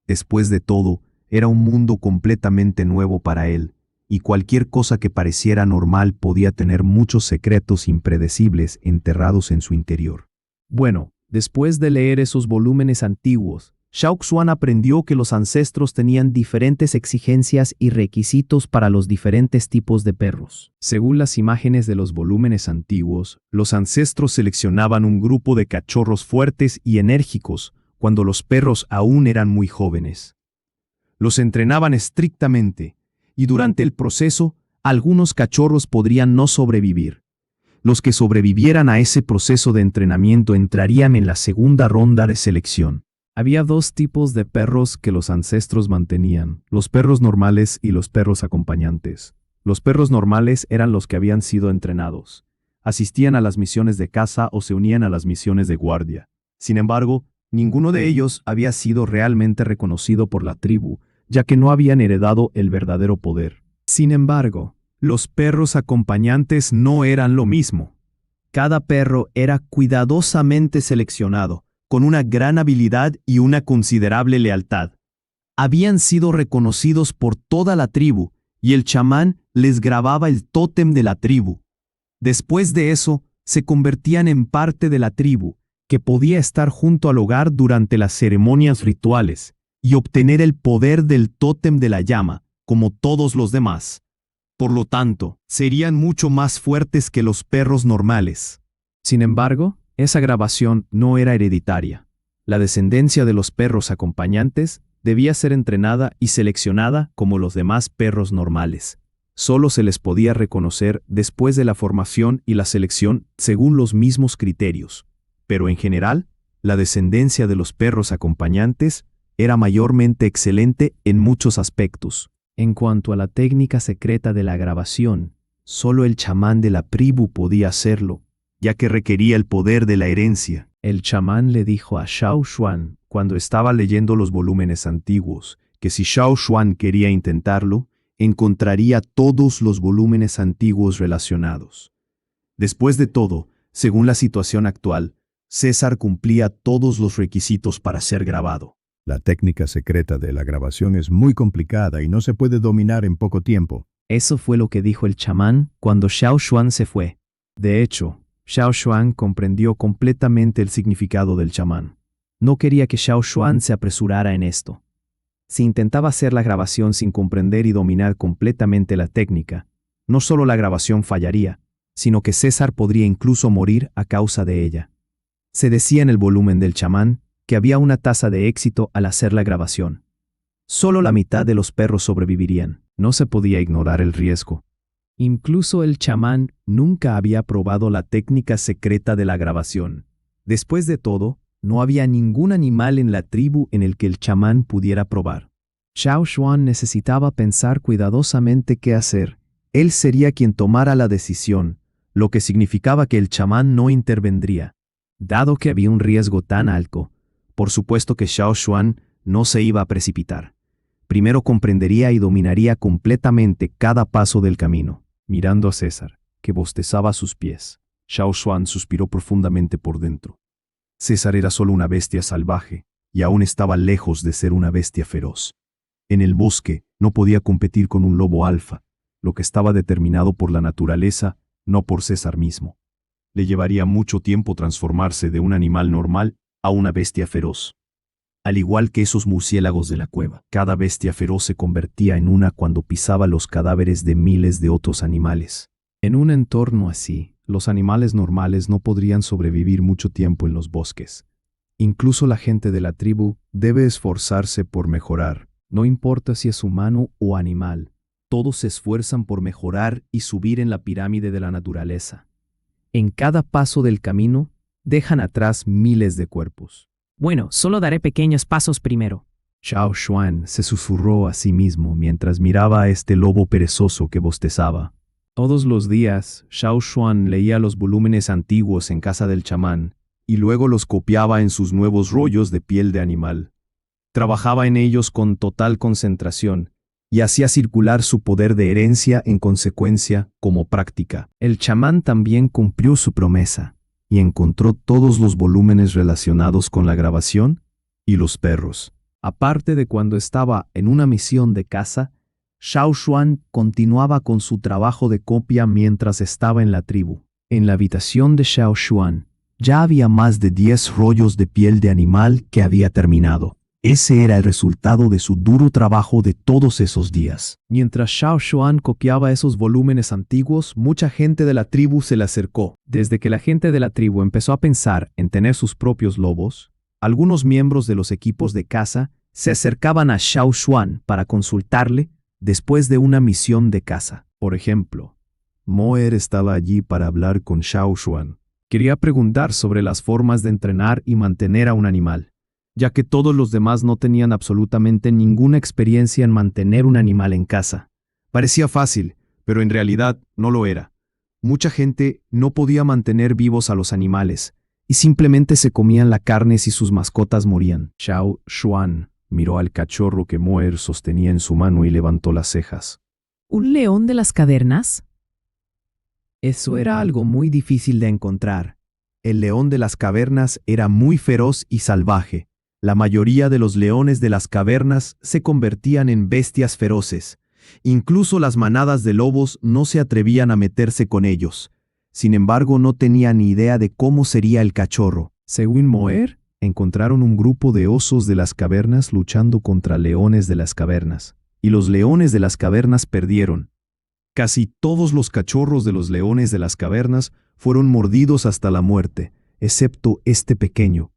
Después de todo, era un mundo completamente nuevo para él, y cualquier cosa que pareciera normal podía tener muchos secretos impredecibles enterrados en su interior. Bueno, después de leer esos volúmenes antiguos, Xiao Xuan aprendió que los ancestros tenían diferentes exigencias y requisitos para los diferentes tipos de perros. Según las imágenes de los volúmenes antiguos, los ancestros seleccionaban un grupo de cachorros fuertes y enérgicos cuando los perros aún eran muy jóvenes. Los entrenaban estrictamente, y durante el proceso, algunos cachorros podrían no sobrevivir. Los que sobrevivieran a ese proceso de entrenamiento entrarían en la segunda ronda de selección. Había dos tipos de perros que los ancestros mantenían, los perros normales y los perros acompañantes. Los perros normales eran los que habían sido entrenados. Asistían a las misiones de caza o se unían a las misiones de guardia. Sin embargo, ninguno de ellos había sido realmente reconocido por la tribu, ya que no habían heredado el verdadero poder. Sin embargo, los perros acompañantes no eran lo mismo. Cada perro era cuidadosamente seleccionado, con una gran habilidad y una considerable lealtad. Habían sido reconocidos por toda la tribu, y el chamán les grababa el tótem de la tribu. Después de eso, se convertían en parte de la tribu, que podía estar junto al hogar durante las ceremonias rituales, y obtener el poder del tótem de la llama, como todos los demás. Por lo tanto, serían mucho más fuertes que los perros normales. Sin embargo, esa grabación no era hereditaria. La descendencia de los perros acompañantes debía ser entrenada y seleccionada como los demás perros normales. Solo se les podía reconocer después de la formación y la selección según los mismos criterios. Pero en general, la descendencia de los perros acompañantes era mayormente excelente en muchos aspectos. En cuanto a la técnica secreta de la grabación, solo el chamán de la tribu podía hacerlo, ya que requería el poder de la herencia. El chamán le dijo a Xiao Xuan, cuando estaba leyendo los volúmenes antiguos, que si Xiao Xuan quería intentarlo, encontraría todos los volúmenes antiguos relacionados. Después de todo, según la situación actual, César cumplía todos los requisitos para ser grabado. La técnica secreta de la grabación es muy complicada y no se puede dominar en poco tiempo. Eso fue lo que dijo el chamán cuando Xiao Xuan se fue. De hecho, Xiao Xuan comprendió completamente el significado del chamán. No quería que Xiao Xuan se apresurara en esto. Si intentaba hacer la grabación sin comprender y dominar completamente la técnica, no solo la grabación fallaría, sino que César podría incluso morir a causa de ella. Se decía en el volumen del chamán que había una tasa de éxito al hacer la grabación. Solo la mitad de los perros sobrevivirían. No se podía ignorar el riesgo. Incluso el chamán nunca había probado la técnica secreta de la grabación. Después de todo, no había ningún animal en la tribu en el que el chamán pudiera probar. Xiao Xuan necesitaba pensar cuidadosamente qué hacer. Él sería quien tomara la decisión, lo que significaba que el chamán no intervendría. Dado que había un riesgo tan alto, por supuesto que Xiao Xuan no se iba a precipitar. Primero comprendería y dominaría completamente cada paso del camino. Mirando a César, que bostezaba a sus pies, Xiao Xuan suspiró profundamente por dentro. César era solo una bestia salvaje, y aún estaba lejos de ser una bestia feroz. En el bosque no podía competir con un lobo alfa, lo que estaba determinado por la naturaleza, no por César mismo. Le llevaría mucho tiempo transformarse de un animal normal a una bestia feroz. Al igual que esos murciélagos de la cueva, cada bestia feroz se convertía en una cuando pisaba los cadáveres de miles de otros animales. En un entorno así, los animales normales no podrían sobrevivir mucho tiempo en los bosques. Incluso la gente de la tribu debe esforzarse por mejorar. No importa si es humano o animal, todos se esfuerzan por mejorar y subir en la pirámide de la naturaleza. En cada paso del camino, dejan atrás miles de cuerpos. Bueno, solo daré pequeños pasos primero. Xiao Xuan se susurró a sí mismo mientras miraba a este lobo perezoso que bostezaba. Todos los días, Xiao Xuan leía los volúmenes antiguos en casa del chamán y luego los copiaba en sus nuevos rollos de piel de animal. Trabajaba en ellos con total concentración y hacía circular su poder de herencia en consecuencia como práctica. El chamán también cumplió su promesa y encontró todos los volúmenes relacionados con la grabación y los perros. Aparte de cuando estaba en una misión de caza, Xiao Xuan continuaba con su trabajo de copia mientras estaba en la tribu. En la habitación de Xiao Xuan ya había más de 10 rollos de piel de animal que había terminado. Ese era el resultado de su duro trabajo de todos esos días. Mientras Xiao Xuan copiaba esos volúmenes antiguos, mucha gente de la tribu se le acercó. Desde que la gente de la tribu empezó a pensar en tener sus propios lobos, algunos miembros de los equipos de caza se acercaban a Xiao Xuan para consultarle después de una misión de caza. Por ejemplo, Moer estaba allí para hablar con Xiao Xuan. Quería preguntar sobre las formas de entrenar y mantener a un animal, ya que todos los demás no tenían absolutamente ninguna experiencia en mantener un animal en casa. Parecía fácil, pero en realidad no lo era. Mucha gente no podía mantener vivos a los animales, y simplemente se comían la carne si sus mascotas morían. Xiao Xuan miró al cachorro que Moer sostenía en su mano y levantó las cejas. ¿Un león de las cavernas? Eso era algo muy difícil de encontrar. El león de las cavernas era muy feroz y salvaje. La mayoría de los leones de las cavernas se convertían en bestias feroces. Incluso las manadas de lobos no se atrevían a meterse con ellos. Sin embargo, no tenían ni idea de cómo sería el cachorro. Según Moer, encontraron un grupo de osos de las cavernas luchando contra leones de las cavernas. Y los leones de las cavernas perdieron. Casi todos los cachorros de los leones de las cavernas fueron mordidos hasta la muerte, excepto este pequeño.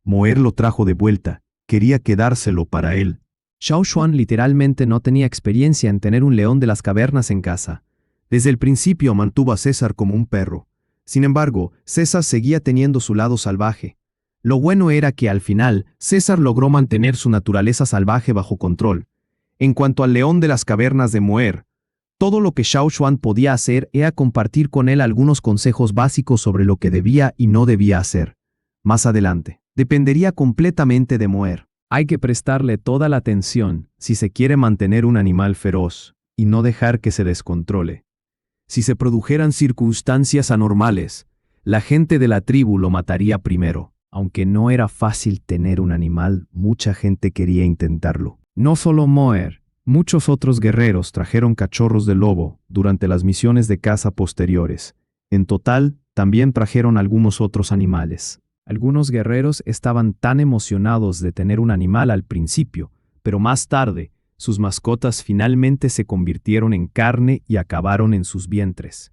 Moer lo trajo de vuelta, quería quedárselo para él. Xiao Xuan literalmente no tenía experiencia en tener un león de las cavernas en casa. Desde el principio mantuvo a César como un perro. Sin embargo, César seguía teniendo su lado salvaje. Lo bueno era que al final, César logró mantener su naturaleza salvaje bajo control. En cuanto al león de las cavernas de Moer, todo lo que Xiao Xuan podía hacer era compartir con él algunos consejos básicos sobre lo que debía y no debía hacer. Más adelante, dependería completamente de Moer. Hay que prestarle toda la atención si se quiere mantener un animal feroz y no dejar que se descontrole. Si se produjeran circunstancias anormales, La gente de la tribu lo mataría primero. Aunque no era fácil tener un animal, mucha gente quería intentarlo. No solo Moer, muchos otros guerreros trajeron cachorros de lobo durante las misiones de caza posteriores. En total, también trajeron algunos otros animales. Algunos guerreros estaban tan emocionados de tener un animal al principio, pero más tarde, sus mascotas finalmente se convirtieron en carne y acabaron en sus vientres.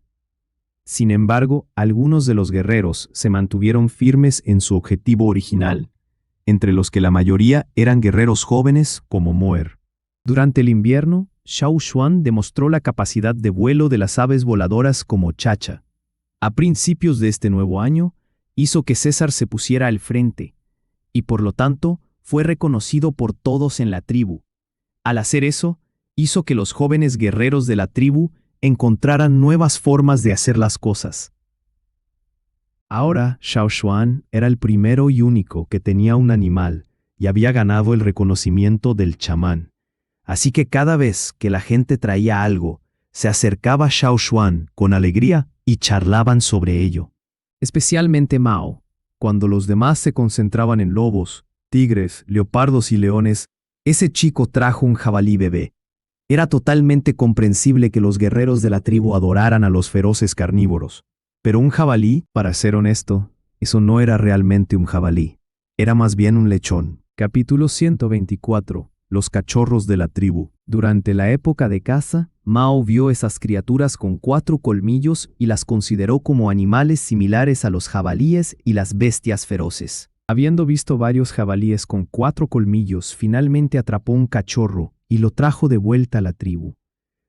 Sin embargo, algunos de los guerreros se mantuvieron firmes en su objetivo original, entre los que la mayoría eran guerreros jóvenes como Moer. Durante el invierno, Xiao Xuan demostró la capacidad de vuelo de las aves voladoras como Chacha. A principios de este nuevo año, hizo que César se pusiera al frente, y por lo tanto fue reconocido por todos en la tribu. Al hacer eso, hizo que los jóvenes guerreros de la tribu encontraran nuevas formas de hacer las cosas. Ahora, Xiao Xuan era el primero y único que tenía un animal y había ganado el reconocimiento del chamán. Así que cada vez que la gente traía algo, se acercaba a Xiao Xuan con alegría y charlaban sobre ello. Especialmente Mao. Cuando los demás se concentraban en lobos, tigres, leopardos y leones, ese chico trajo un jabalí bebé. Era totalmente comprensible que los guerreros de la tribu adoraran a los feroces carnívoros. Pero un jabalí, para ser honesto, eso no era realmente un jabalí. Era más bien un lechón. Capítulo 124. Los cachorros de la tribu. Durante la época de caza, Mao vio esas criaturas con 4 colmillos y las consideró como animales similares a los jabalíes y las bestias feroces. Habiendo visto varios jabalíes con 4 colmillos, finalmente atrapó un cachorro y lo trajo de vuelta a la tribu,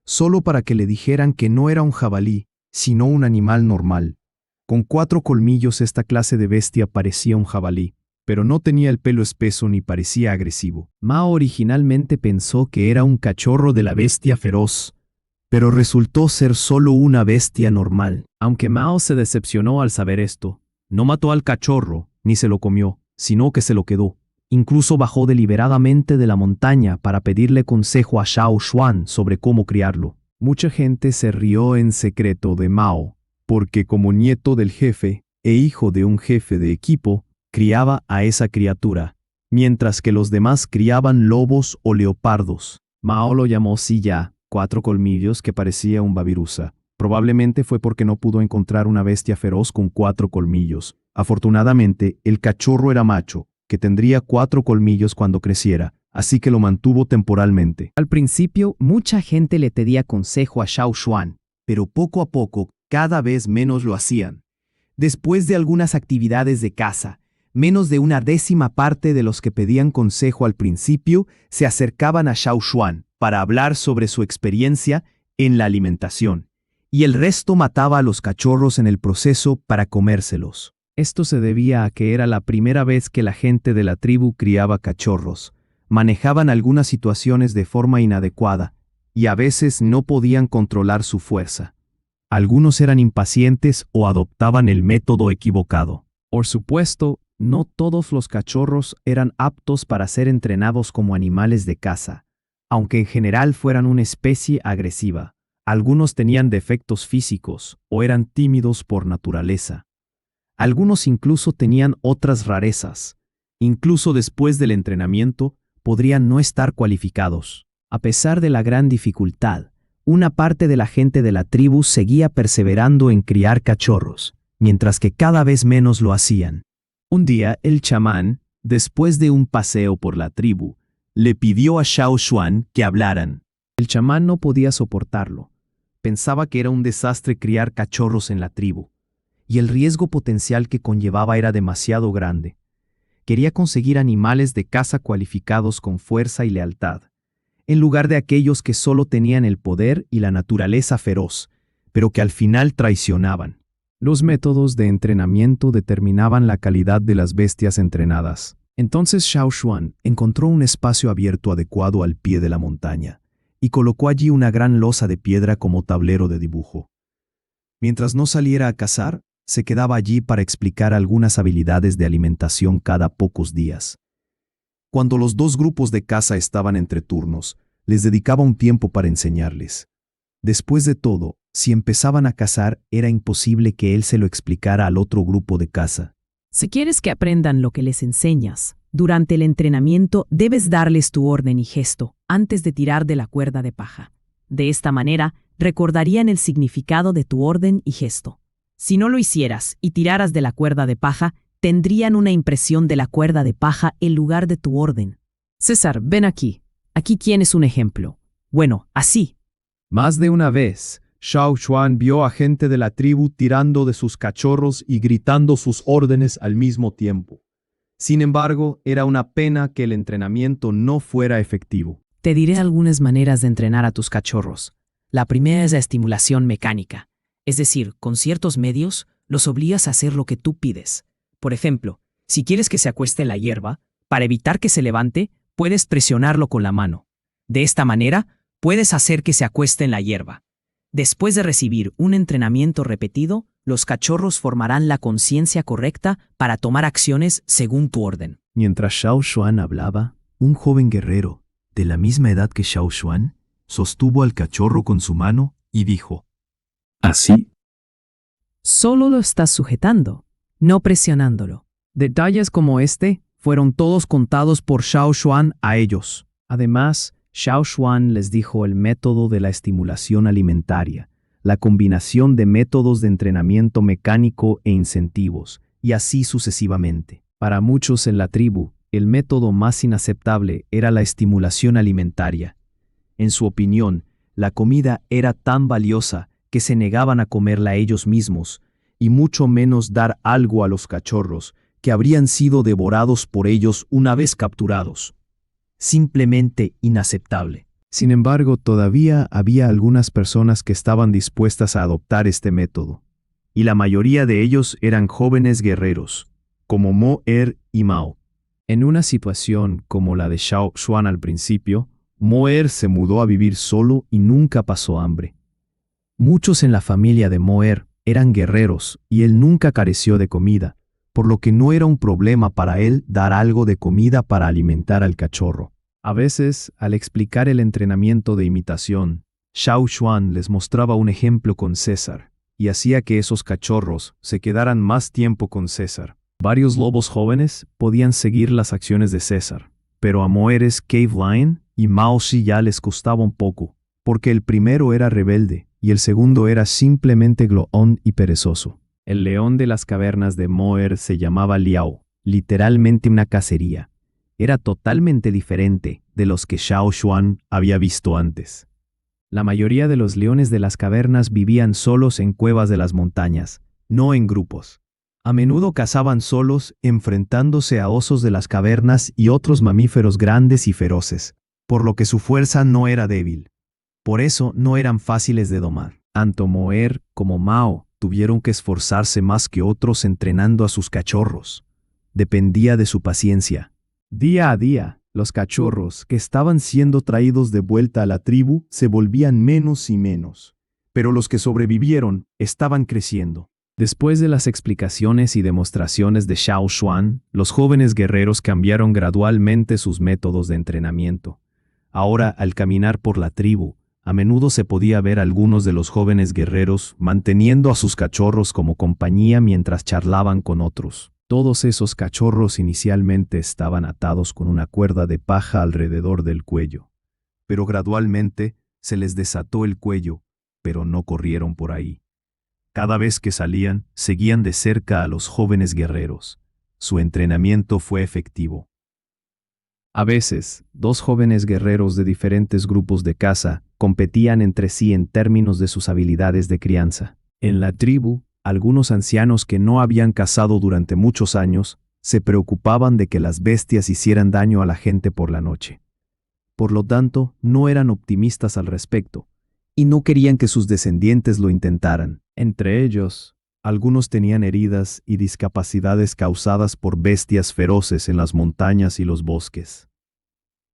solo para que le dijeran que no era un jabalí, sino un animal normal. Con 4 colmillos esta clase de bestia parecía un jabalí, pero no tenía el pelo espeso ni parecía agresivo. Mao originalmente pensó que era un cachorro de la bestia feroz, pero resultó ser solo una bestia normal. Aunque Mao se decepcionó al saber esto, no mató al cachorro ni se lo comió, sino que se lo quedó. Incluso bajó deliberadamente de la montaña para pedirle consejo a Xiao Xuan sobre cómo criarlo. Mucha gente se rió en secreto de Mao, porque como nieto del jefe e hijo de un jefe de equipo, criaba a esa criatura, mientras que los demás criaban lobos o leopardos. Mao lo llamó Silla, 4 colmillos, que parecía un babirusa. Probablemente fue porque no pudo encontrar una bestia feroz con 4 colmillos. Afortunadamente, el cachorro era macho, que tendría 4 colmillos cuando creciera, así que lo mantuvo temporalmente. Al principio, mucha gente le pedía consejo a Xiao Xuan, pero poco a poco, cada vez menos lo hacían. Después de algunas actividades de caza, menos de una 10ª parte de los que pedían consejo al principio se acercaban a Xiao Xuan para hablar sobre su experiencia en la alimentación, y el resto mataba a los cachorros en el proceso para comérselos. Esto se debía a que era la primera vez que la gente de la tribu criaba cachorros. Manejaban algunas situaciones de forma inadecuada y a veces no podían controlar su fuerza. Algunos eran impacientes o adoptaban el método equivocado. Por supuesto, no todos los cachorros eran aptos para ser entrenados como animales de caza, aunque en general fueran una especie agresiva. Algunos tenían defectos físicos o eran tímidos por naturaleza. Algunos incluso tenían otras rarezas. Incluso después del entrenamiento, podrían no estar cualificados. A pesar de la gran dificultad, una parte de la gente de la tribu seguía perseverando en criar cachorros, mientras que cada vez menos lo hacían. Un día, el chamán, después de un paseo por la tribu, le pidió a Xiao Xuan que hablaran. El chamán no podía soportarlo. Pensaba que era un desastre criar cachorros en la tribu, y el riesgo potencial que conllevaba era demasiado grande. Quería conseguir animales de caza cualificados con fuerza y lealtad, en lugar de aquellos que solo tenían el poder y la naturaleza feroz, pero que al final traicionaban. Los métodos de entrenamiento determinaban la calidad de las bestias entrenadas. Entonces Xiao Xuan encontró un espacio abierto adecuado al pie de la montaña y colocó allí una gran losa de piedra como tablero de dibujo. Mientras no saliera a cazar, se quedaba allí para explicar algunas habilidades de alimentación cada pocos días. Cuando los 2 grupos de caza estaban entre turnos, les dedicaba un tiempo para enseñarles. Después de todo, Si empezaban a cazar, era imposible que él se lo explicara al otro grupo de caza. Si quieres que aprendan lo que les enseñas, durante el entrenamiento debes darles tu orden y gesto antes de tirar de la cuerda de paja. De esta manera, recordarían el significado de tu orden y gesto. Si no lo hicieras y tiraras de la cuerda de paja, tendrían una impresión de la cuerda de paja en lugar de tu orden. César, ven aquí. Aquí tienes un ejemplo. Bueno, así. Más de una vez, Xiao Xuan vio a gente de la tribu tirando de sus cachorros y gritando sus órdenes al mismo tiempo. Sin embargo, era una pena que el entrenamiento no fuera efectivo. Te diré algunas maneras de entrenar a tus cachorros. La primera es la estimulación mecánica. Es decir, con ciertos medios, los obligas a hacer lo que tú pides. Por ejemplo, si quieres que se acueste en la hierba, para evitar que se levante, puedes presionarlo con la mano. De esta manera, puedes hacer que se acueste en la hierba. Después de recibir un entrenamiento repetido, los cachorros formarán la conciencia correcta para tomar acciones según tu orden. Mientras Xiao Xuan hablaba, un joven guerrero, de la misma edad que Xiao Xuan, sostuvo al cachorro con su mano y dijo: ¿Así? Solo lo estás sujetando, no presionándolo. Detalles como este fueron todos contados por Xiao Xuan a ellos. Además, Xiao Xuan les dijo el método de la estimulación alimentaria, la combinación de métodos de entrenamiento mecánico e incentivos, y así sucesivamente. Para muchos en la tribu, el método más inaceptable era la estimulación alimentaria. En su opinión, la comida era tan valiosa que se negaban a comerla ellos mismos, y mucho menos dar algo a los cachorros, que habrían sido devorados por ellos una vez capturados. Simplemente inaceptable. Sin embargo, todavía había algunas personas que estaban dispuestas a adoptar este método, y la mayoría de ellos eran jóvenes guerreros, como Mo Er y Mao. En una situación como la de Xiao Xuan al principio, Mo Er se mudó a vivir solo y nunca pasó hambre. Muchos en la familia de Mo Er eran guerreros y él nunca careció de comida, por lo que no era un problema para él dar algo de comida para alimentar al cachorro. A veces, al explicar el entrenamiento de imitación, Xiao Xuan les mostraba un ejemplo con César, y hacía que esos cachorros se quedaran más tiempo con César. Varios lobos jóvenes podían seguir las acciones de César, pero a Moeres Cave Lion y Mao Xi ya les costaba un poco, porque el primero era rebelde y el segundo era simplemente gloón y perezoso. El león de las cavernas de Moer se llamaba Liao, literalmente una cacería. Era totalmente diferente de los que Xiao Xuan había visto antes. La mayoría de los leones de las cavernas vivían solos en cuevas de las montañas, no en grupos. A menudo cazaban solos, enfrentándose a osos de las cavernas y otros mamíferos grandes y feroces, por lo que su fuerza no era débil. Por eso no eran fáciles de domar. Tanto Moer como Mao tuvieron que esforzarse más que otros entrenando a sus cachorros. Dependía de su paciencia. Día a día, los cachorros que estaban siendo traídos de vuelta a la tribu se volvían menos y menos, pero los que sobrevivieron estaban creciendo. Después de las explicaciones y demostraciones de Xiao Xuan, los jóvenes guerreros cambiaron gradualmente sus métodos de entrenamiento. Ahora, al caminar por la tribu, a menudo se podía ver a algunos de los jóvenes guerreros manteniendo a sus cachorros como compañía mientras charlaban con otros. Todos esos cachorros inicialmente estaban atados con una cuerda de paja alrededor del cuello, pero gradualmente se les desató el cuello, pero no corrieron por ahí. Cada vez que salían, seguían de cerca a los jóvenes guerreros. Su entrenamiento fue efectivo. A veces, dos jóvenes guerreros de diferentes grupos de caza competían entre sí en términos de sus habilidades de crianza. En la tribu, algunos ancianos que no habían cazado durante muchos años se preocupaban de que las bestias hicieran daño a la gente por la noche. Por lo tanto, no eran optimistas al respecto, y no querían que sus descendientes lo intentaran. Entre ellos, algunos tenían heridas y discapacidades causadas por bestias feroces en las montañas y los bosques.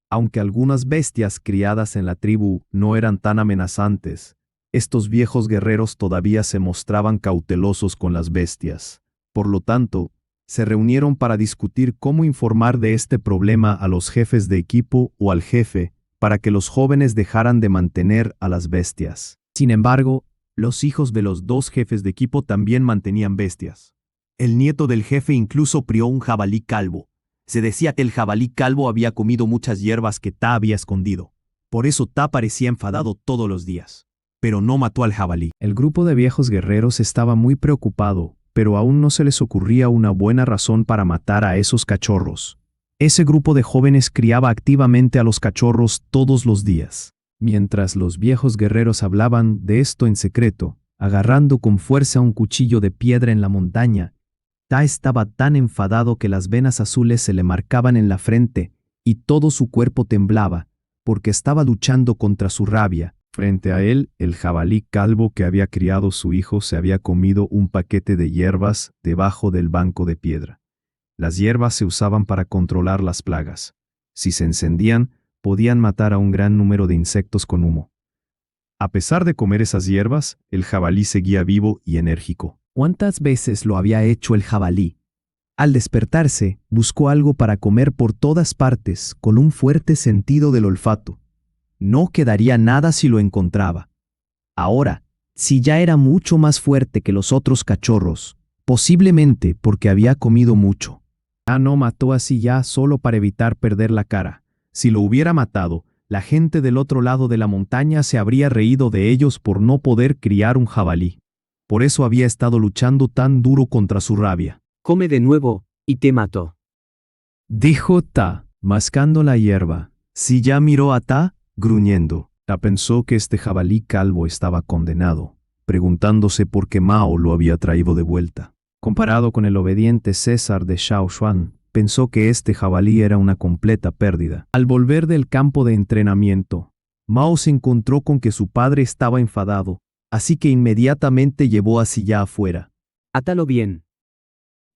Aunque algunas bestias criadas en la tribu no eran tan amenazantes, estos viejos guerreros todavía se mostraban cautelosos con las bestias. Por lo tanto, se reunieron para discutir cómo informar de este problema a los jefes de equipo o al jefe para que los jóvenes dejaran de mantener a las bestias. Sin embargo, Los hijos de los dos jefes de equipo también mantenían bestias. El nieto del jefe incluso crió un jabalí calvo. Se decía que el jabalí calvo había comido muchas hierbas que Ta había escondido. Por eso Ta parecía enfadado todos los días. Pero no mató al jabalí. El grupo de viejos guerreros estaba muy preocupado, pero aún no se les ocurría una buena razón para matar a esos cachorros. Ese grupo de jóvenes criaba activamente a los cachorros todos los días. Mientras los viejos guerreros hablaban de esto en secreto, agarrando con fuerza un cuchillo de piedra en la montaña, Ta estaba tan enfadado que las venas azules se le marcaban en la frente y todo su cuerpo temblaba, porque estaba luchando contra su rabia. Frente a él, el jabalí calvo que había criado su hijo se había comido un paquete de hierbas debajo del banco de piedra. Las hierbas se usaban para controlar las plagas. Si se encendían, podían matar a un gran número de insectos con humo. A pesar de comer esas hierbas, el jabalí seguía vivo y enérgico. ¿Cuántas veces lo había hecho el jabalí? Al despertarse, buscó algo para comer por todas partes, con un fuerte sentido del olfato. No quedaría nada si lo encontraba. Ahora, si ya era mucho más fuerte que los otros cachorros, posiblemente porque había comido mucho. No mató así ya solo para evitar perder la cara. Si lo hubiera matado, la gente del otro lado de la montaña se habría reído de ellos por no poder criar un jabalí. Por eso había estado luchando tan duro contra su rabia. Come de nuevo, y te mato. Dijo Ta, mascando la hierba. Si ya miró a Ta, gruñendo. Ta pensó que este jabalí calvo estaba condenado, preguntándose por qué Mao lo había traído de vuelta. Comparado con el obediente César de Xiaoshuan, pensó que este jabalí era una completa pérdida. Al volver del campo de entrenamiento, Mao se encontró con que su padre estaba enfadado, así que inmediatamente llevó a Silla afuera. Átalo bien.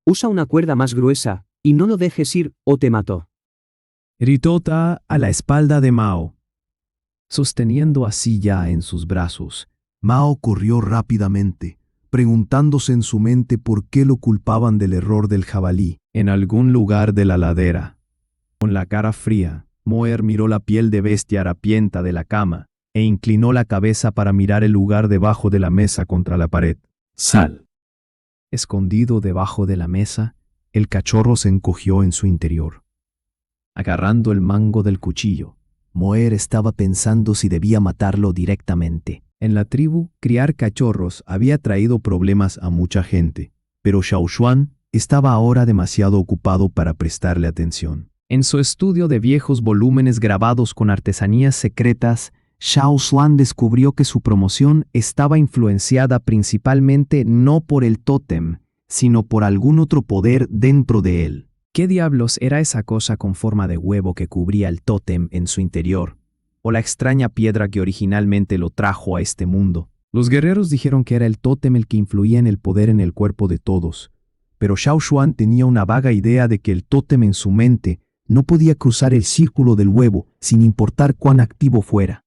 Usa una cuerda más gruesa, y no lo dejes ir, o te mato. Gritó Ta a la espalda de Mao. Sosteniendo a Silla en sus brazos, Mao corrió rápidamente, preguntándose en su mente por qué lo culpaban del error del jabalí. En algún lugar de la ladera, con la cara fría, Moer miró la piel de bestia harapienta de la cama e inclinó la cabeza para mirar el lugar debajo de la mesa contra la pared. Sal. Escondido debajo de la mesa, el cachorro se encogió en su interior. Agarrando el mango del cuchillo, Moer estaba pensando si debía matarlo directamente. En la tribu, criar cachorros había traído problemas a mucha gente, pero Xiaoshuan estaba ahora demasiado ocupado para prestarle atención. En su estudio de viejos volúmenes grabados con artesanías secretas, Xiaoshuan descubrió que su promoción estaba influenciada principalmente no por el tótem, sino por algún otro poder dentro de él. ¿Qué diablos era esa cosa con forma de huevo que cubría el tótem en su interior? ¿O la extraña piedra que originalmente lo trajo a este mundo? Los guerreros dijeron que era el tótem el que influía en el poder en el cuerpo de todos, pero Xiaoshuan tenía una vaga idea de que el tótem en su mente no podía cruzar el círculo del huevo sin importar cuán activo fuera.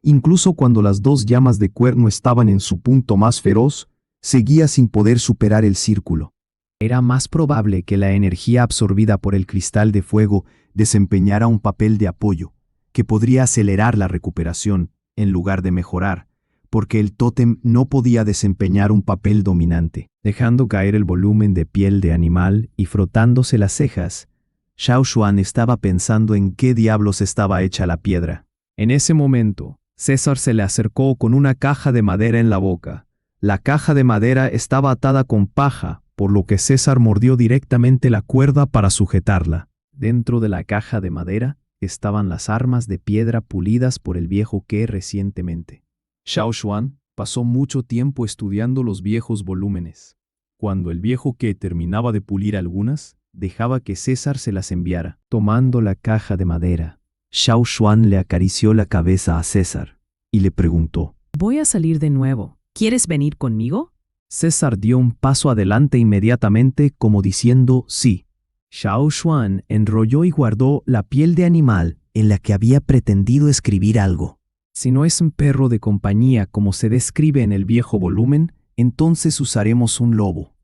Incluso cuando las dos llamas de cuerno estaban en su punto más feroz, seguía sin poder superar el círculo. Era más probable que la energía absorbida por el cristal de fuego desempeñara un papel de apoyo, que podría acelerar la recuperación, en lugar de mejorar, porque el tótem no podía desempeñar un papel dominante. Dejando caer el volumen de piel de animal y frotándose las cejas, Xiaoshuan estaba pensando en qué diablos estaba hecha la piedra. En ese momento, César se le acercó con una caja de madera en la boca. La caja de madera estaba atada con paja, por lo que César mordió directamente la cuerda para sujetarla. Dentro de la caja de madera estaban las armas de piedra pulidas por el viejo Ke recientemente. Xiaoshuan pasó mucho tiempo estudiando los viejos volúmenes. Cuando el viejo Ke terminaba de pulir algunas, dejaba que César se las enviara. Tomando la caja de madera, Xiaoshuan le acarició la cabeza a César y le preguntó: Voy a salir de nuevo. ¿Quieres venir conmigo? César dio un paso adelante inmediatamente como diciendo sí. Xiaoshuan enrolló y guardó la piel de animal en la que había pretendido escribir algo. Si no es un perro de compañía como se describe en el viejo volumen, entonces usaremos un lobo.